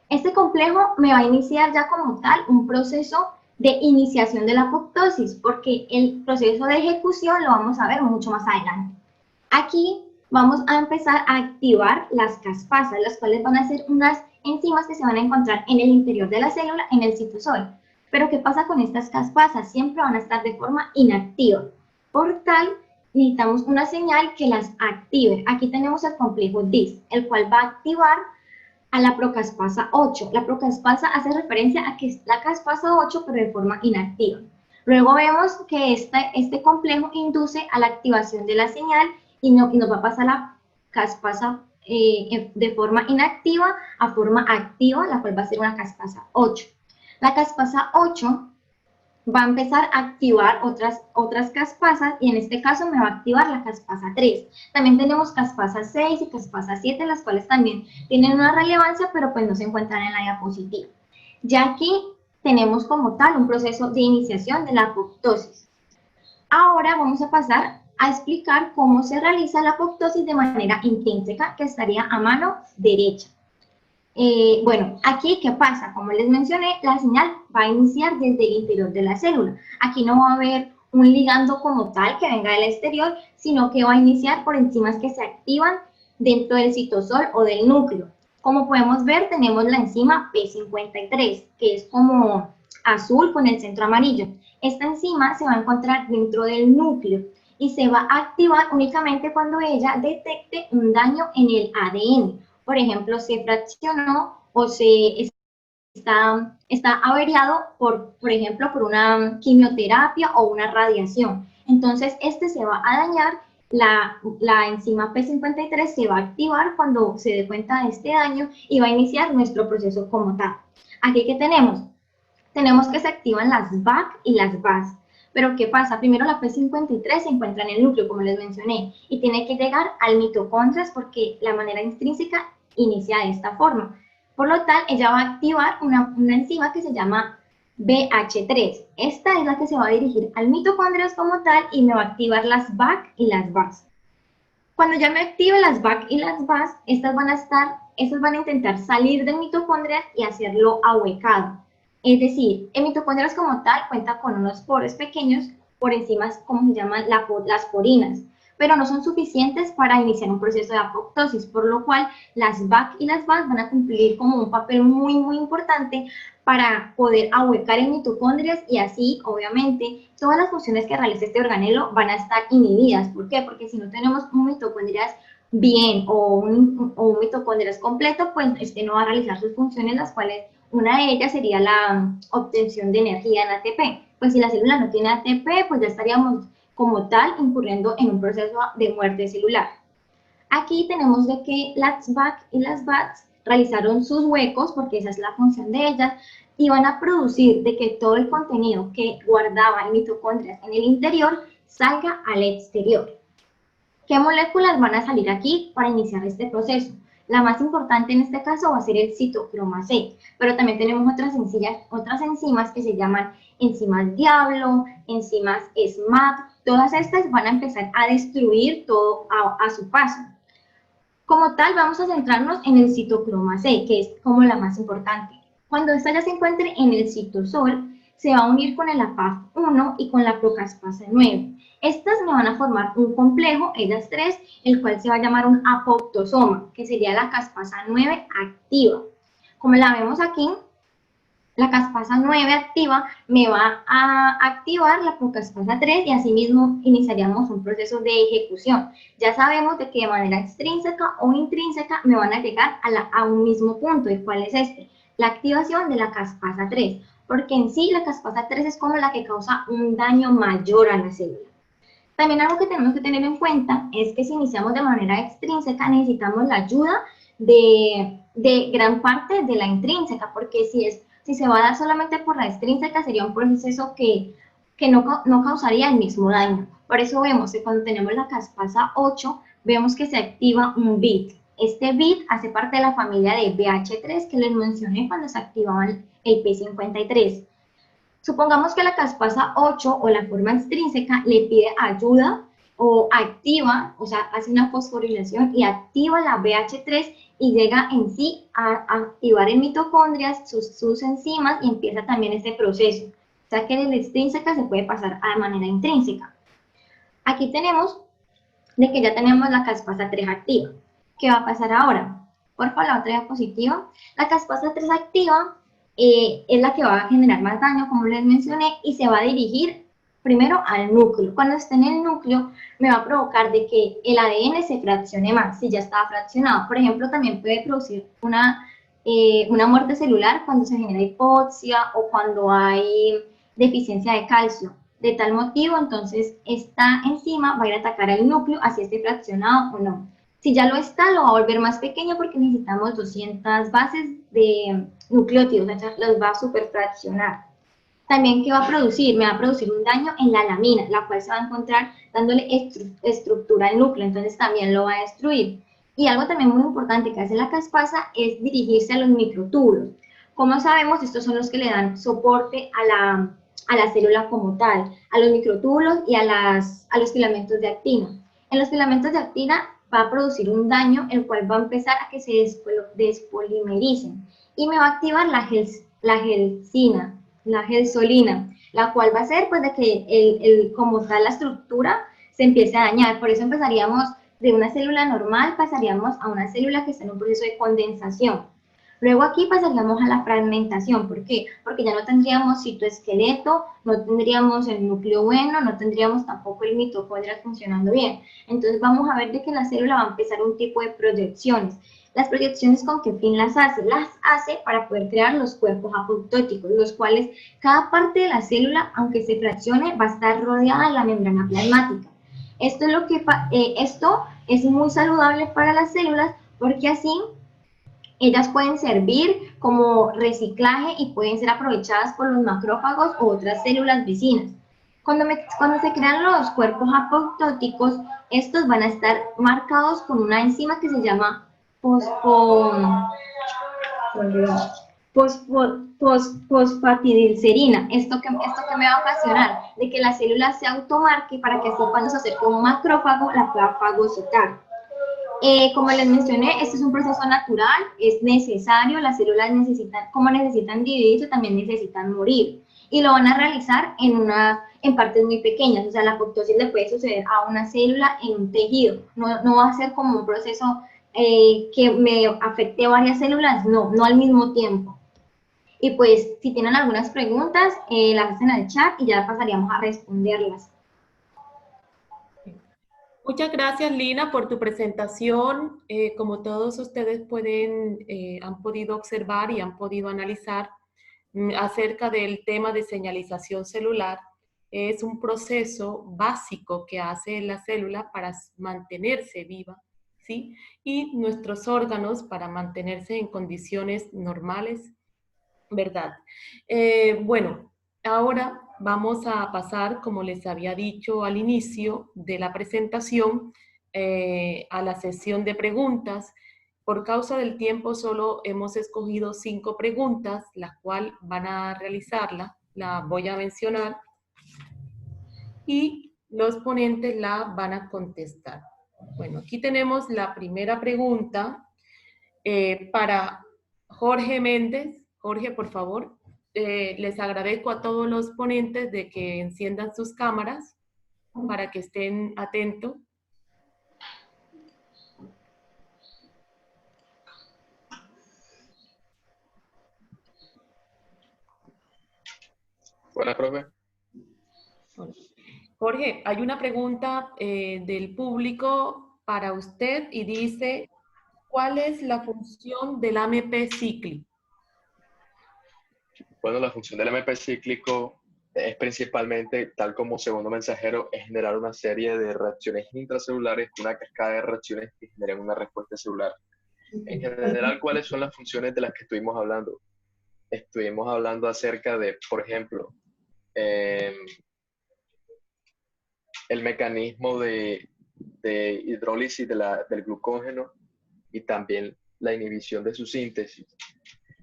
Este complejo me va a iniciar ya como tal un proceso de iniciación de la apoptosis, porque el proceso de ejecución lo vamos a ver mucho más adelante. Aquí vamos a empezar a activar las caspasas, las cuales van a ser unas enzimas que se van a encontrar en el interior de la célula, en el citosol. Pero ¿qué pasa con estas caspasas? Siempre van a estar de forma inactiva. Por tal, necesitamos una señal que las active. Aquí tenemos el complejo DIS, el cual va a activar a la procaspasa 8. La procaspasa hace referencia a que es la caspasa 8, pero de forma inactiva. Luego vemos que este complejo induce a la activación de la señal y nos va a pasar la caspasa de forma inactiva a forma activa, la cual va a ser una caspasa 8. La caspasa 8 va a empezar a activar otras caspasas y en este caso me va a activar la caspasa 3. También tenemos caspasa 6 y caspasa 7, las cuales también tienen una relevancia, pero pues no se encuentran en la diapositiva. Ya aquí tenemos como tal un proceso de iniciación de la apoptosis. Ahora vamos a pasar a explicar cómo se realiza la apoptosis de manera intrínseca, que estaría a mano derecha. Bueno, aquí, ¿qué pasa? Como les mencioné, la señal va a iniciar desde el interior de la célula. Aquí no va a haber un ligando como tal que venga del exterior, sino que va a iniciar por enzimas que se activan dentro del citosol o del núcleo. Como podemos ver, tenemos la enzima P53, que es como azul con el centro amarillo. Esta enzima se va a encontrar dentro del núcleo y se va a activar únicamente cuando ella detecte un daño en el ADN. Por ejemplo, se fraccionó o está averiado, por ejemplo, por una quimioterapia o una radiación. Entonces, se va a dañar, la enzima P53 se va a activar cuando se dé cuenta de este daño y va a iniciar nuestro proceso como tal. Aquí, ¿qué tenemos? Tenemos que se activan las BAC y las BAS. Pero ¿qué pasa? Primero la P53 se encuentra en el núcleo, como les mencioné, y tiene que llegar al mitocondrias porque la manera intrínseca inicia de esta forma. Por lo tal, ella va a activar una enzima que se llama BH3. Esta es la que se va a dirigir al mitocondrias como tal y me va a activar las BAC y las BAS. Cuando ya me active las BAC y las BAS, estas van a intentar salir del mitocondrias y hacerlo ahuecado. Es decir, el mitocondrias como tal cuenta con unos poros pequeños por enzimas, como se llaman las porinas, pero no son suficientes para iniciar un proceso de apoptosis, por lo cual las BAC y las BAS van a cumplir como un papel muy, muy importante para poder ahuecar el mitocondrias y así, obviamente, todas las funciones que realiza este organelo van a estar inhibidas. ¿Por qué? Porque si no tenemos un mitocondrias bien o un mitocondrias completo, pues no va a realizar sus funciones, las cuales una de ellas sería la obtención de energía en ATP. Pues si la célula no tiene ATP, pues ya estaríamos como tal incurriendo en un proceso de muerte celular. Aquí tenemos de que las BAC y las BAS realizaron sus huecos, porque esa es la función de ellas, y van a producir de que todo el contenido que guardaba el mitocondrias en el interior salga al exterior. ¿Qué moléculas van a salir aquí para iniciar este proceso? La más importante en este caso va a ser el citocroma C, pero también tenemos otras enzimas que se llaman enzimas Diablo, enzimas SMAP. Todas estas van a empezar a destruir todo a su paso. Como tal, vamos a centrarnos en el citocroma C, que es como la más importante. Cuando esta ya se encuentre en el citosol, se va a unir con el APAF1 y con la procaspasa 9. Estas me van a formar un complejo, ellas tres, el cual se va a llamar un apoptosoma, que sería la caspasa 9 activa. Como la vemos aquí, la caspasa 9 activa me va a activar la procaspasa 3 y asimismo iniciaríamos un proceso de ejecución. Ya sabemos de que de manera extrínseca o intrínseca me van a llegar a un mismo punto. ¿Y cuál es este? La activación de la caspasa 3, porque en sí la caspasa 3 es como la que causa un daño mayor a la célula. También algo que tenemos que tener en cuenta es que si iniciamos de manera extrínseca necesitamos la ayuda de gran parte de la intrínseca, porque si se va a dar solamente por la extrínseca sería un proceso que no causaría el mismo daño. Por eso vemos que cuando tenemos la caspasa 8, vemos que se activa un bit. Este bit hace parte de la familia de BH3 que les mencioné cuando se activaban el P53. Supongamos que la caspasa 8 o la forma extrínseca le pide ayuda o activa, o sea, hace una fosforilación y activa la BH3 y llega en sí a activar el mitocondrias, sus enzimas y empieza también este proceso. O sea que de la extrínseca se puede pasar a la manera intrínseca. Aquí tenemos de que ya tenemos la caspasa 3 activa. ¿Qué va a pasar ahora? Por favor, la otra diapositiva. La caspasa 3 activa es la que va a generar más daño, como les mencioné, y se va a dirigir primero al núcleo. Cuando esté en el núcleo, me va a provocar de que el ADN se fraccione más, si ya estaba fraccionado. Por ejemplo, también puede producir una muerte celular cuando se genera hipoxia o cuando hay deficiencia de calcio. De tal motivo, entonces, esta enzima va a ir a atacar al núcleo, así esté fraccionado o no. Si ya lo está, lo va a volver más pequeño porque necesitamos 200 bases de nucleótidos, o sea, los va a superfraccionar. También, ¿qué va a producir? Me va a producir un daño en la lamina, la cual se va a encontrar dándole estructura al núcleo, entonces también lo va a destruir. Y algo también muy importante que hace la caspasa es dirigirse a los microtúbulos. Como sabemos, estos son los que le dan soporte a la célula como tal, a los microtúbulos y a los filamentos de actina. En los filamentos de actina va a producir un daño, el cual va a empezar a que se despolimericen y me va a activar la gelsolina, la cual va a hacer pues de que como tal la estructura se empiece a dañar. Por eso empezaríamos de una célula normal, pasaríamos a una célula que está en un proceso de condensación. Luego aquí pasaríamos a la fragmentación. ¿Por qué? Porque ya no tendríamos citoesqueleto, no tendríamos el núcleo bueno, no tendríamos tampoco el mitocondria funcionando bien. Entonces vamos a ver de que la célula va a empezar un tipo de proyecciones. Las proyecciones, ¿con qué fin las hace? Las hace para poder crear los cuerpos apoptóticos, los cuales cada parte de la célula, aunque se fraccione, va a estar rodeada de la membrana plasmática. Esto es muy saludable para las células porque así ellas pueden servir como reciclaje y pueden ser aprovechadas por los macrófagos u otras células vecinas. Cuando se crean los cuerpos apoptóticos, estos van a estar marcados con una enzima que se llama fosfatidilcerina. ¿Esto que me va a ocasionar? De que la célula se automarque para que así cuando se acerque un macrófago la pueda fagocitar. Como les mencioné, este es un proceso natural, es necesario, las células necesitan dividirse, también necesitan morir. Y lo van a realizar en partes muy pequeñas, o sea, la apoptosis le puede suceder a una célula en un tejido, no va a ser como un proceso que me afecte a varias células, no al mismo tiempo. Y pues, si tienen algunas preguntas, las hacen al chat y ya pasaríamos a responderlas. Muchas gracias, Lina, por tu presentación. Como todos ustedes han podido observar y han podido analizar acerca del tema de señalización celular, es un proceso básico que hace la célula para mantenerse viva, ¿sí? Y nuestros órganos para mantenerse en condiciones normales, ¿verdad? Bueno, ahora vamos a pasar, como les había dicho al inicio de la presentación, a la sesión de preguntas. Por causa del tiempo solo hemos escogido 5 preguntas, las cuales van a realizarla, la voy a mencionar, y los ponentes la van a contestar. Bueno, aquí tenemos la primera pregunta para Jorge Méndez. Jorge, por favor. Les agradezco a todos los ponentes de que enciendan sus cámaras para que estén atentos. Buenas, profe. Jorge, hay una pregunta del público para usted y dice, ¿cuál es la función del AMP cíclico? Bueno, la función del AMP cíclico es principalmente, tal como segundo mensajero, es generar una serie de reacciones intracelulares, una cascada de reacciones que generen una respuesta celular. En general, ¿cuáles son las funciones de las que estuvimos hablando? Estuvimos hablando acerca de, por ejemplo, el mecanismo de hidrólisis del glucógeno y también la inhibición de su síntesis.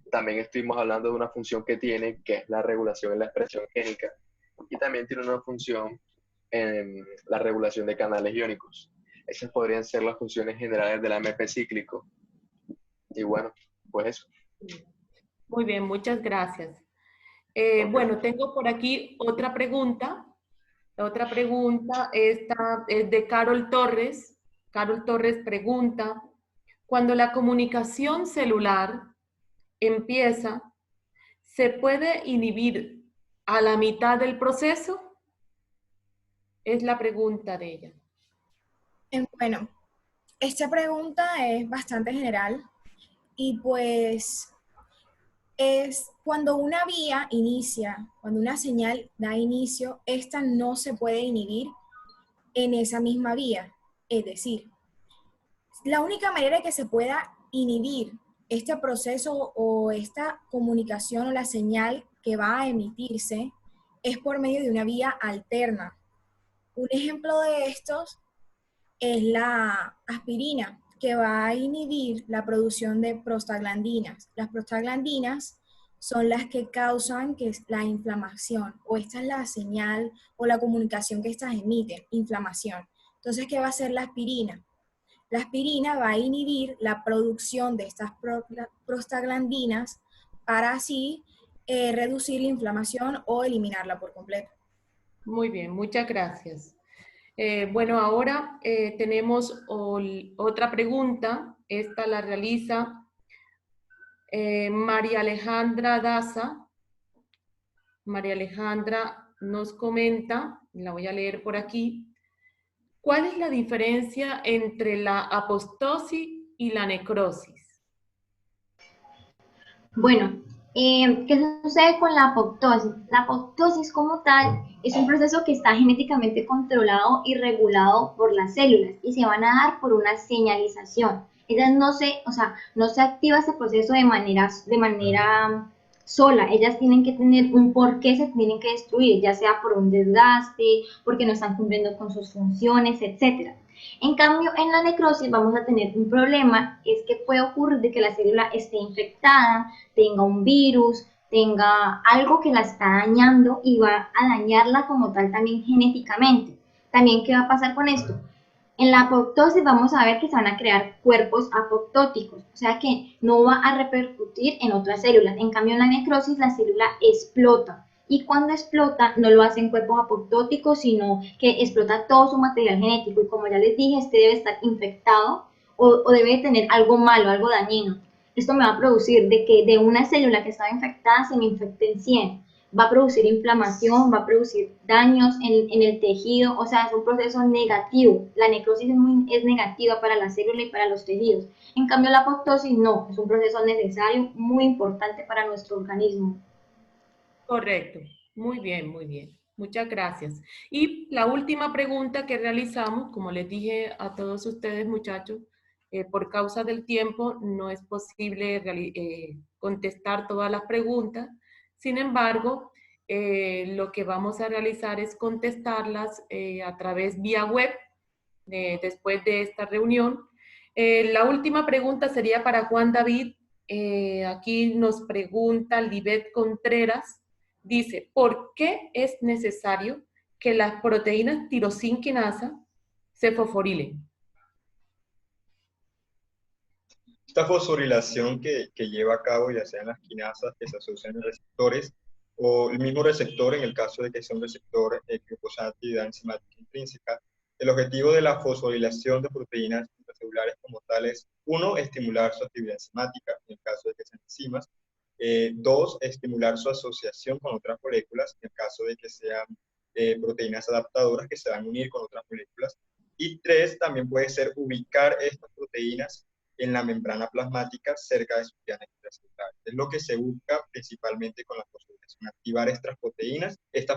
También estuvimos hablando de una función que tiene, que es la regulación en la expresión génica, y también tiene una función en la regulación de canales iónicos. Esas podrían ser las funciones generales del AMP cíclico. Y bueno, pues eso. Muy bien, muchas gracias. Bueno, tengo por aquí otra pregunta. La otra pregunta esta es de Carol Torres. Carol Torres pregunta, cuando la comunicación celular empieza, ¿Se puede inhibir a la mitad del proceso? Es la pregunta de ella. Bueno, esta pregunta es bastante general y pues es cuando una vía inicia, cuando una señal da inicio, esta no se puede inhibir en esa misma vía. Es decir, la única manera que se pueda inhibir este proceso o esta comunicación o la señal que va a emitirse es por medio de una vía alterna. Un ejemplo de estos es la aspirina, que va a inhibir la producción de prostaglandinas. Las prostaglandinas son las que causan que es la inflamación, o esta es la señal o la comunicación que estas emiten, inflamación. Entonces, ¿qué va a hacer la aspirina? La aspirina va a inhibir la producción de estas prostaglandinas para así reducir la inflamación o eliminarla por completo. Muy bien, muchas gracias. Bueno, ahora tenemos otra pregunta. Esta la realiza María Alejandra Daza. María Alejandra nos comenta, la voy a leer por aquí. ¿Cuál es la diferencia entre la apostosis y la necrosis? Bueno, ¿qué sucede con la apoptosis? La apoptosis como tal es un proceso que está genéticamente controlado y regulado por las células y se van a dar por una señalización. Ellas no se activa ese proceso de manera sola. Ellas tienen que tener un por qué se tienen que destruir, ya sea por un desgaste, porque no están cumpliendo con sus funciones, etc. En cambio, en la necrosis vamos a tener un problema, es que puede ocurrir de que la célula esté infectada, tenga un virus, tenga algo que la está dañando y va a dañarla como tal también genéticamente. También, ¿qué va a pasar con esto? En la apoptosis vamos a ver que se van a crear cuerpos apoptóticos, o sea que no va a repercutir en otras células. En cambio, en la necrosis la célula explota. Y cuando explota, no lo hace en cuerpos apoptóticos, sino que explota todo su material genético. Y como ya les dije, este debe estar infectado o debe tener algo malo, algo dañino. Esto me va a producir de que de una célula que estaba infectada se me infecten 100. Va a producir inflamación, va a producir daños en el tejido, o sea, es un proceso negativo. La necrosis es negativa para la célula y para los tejidos. En cambio, la apoptosis no, es un proceso necesario, muy importante para nuestro organismo. Correcto, muy bien, muy bien. Muchas gracias. Y la última pregunta que realizamos, como les dije a todos ustedes, muchachos, por causa del tiempo no es posible contestar todas las preguntas. Sin embargo, lo que vamos a realizar es contestarlas a través vía web después de esta reunión. La última pregunta sería para Juan David. Aquí nos pregunta Libet Contreras. Dice, ¿por qué es necesario que las proteínas tirosinquinasa se fosforilen? Esta fosforilación que lleva a cabo ya sean las quinasas que se asocian a receptores o el mismo receptor en el caso de que sea un receptor que posea actividad enzimática intrínseca, el objetivo de la fosforilación de proteínas intracelulares como tal es, 1, estimular su actividad enzimática en el caso de que sean enzimas, 2, estimular su asociación con otras moléculas en el caso de que sean proteínas adaptadoras que se van a unir con otras moléculas, y 3, también puede ser ubicar estas proteínas en la membrana plasmática cerca de sus dianas intracelulares. Es lo que se busca principalmente con la fosforilación, activar estas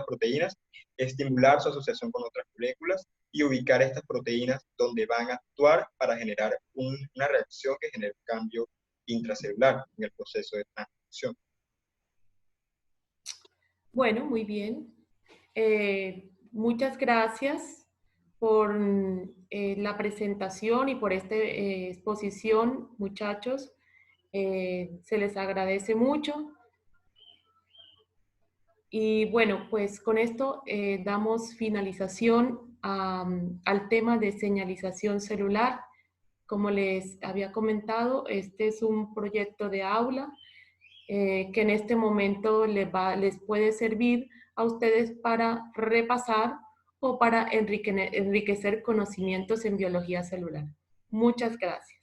proteínas, estimular su asociación con otras moléculas y ubicar estas proteínas donde van a actuar para generar una reacción que genere un cambio intracelular en el proceso de transcripción. Bueno, muy bien. Muchas gracias por la presentación y por esta exposición, muchachos. Se les agradece mucho. Y bueno, pues con esto damos finalización al tema de señalización celular. Como les había comentado, este es un proyecto de aula que en este momento les puede servir a ustedes para repasar o para enriquecer conocimientos en biología celular. Muchas gracias.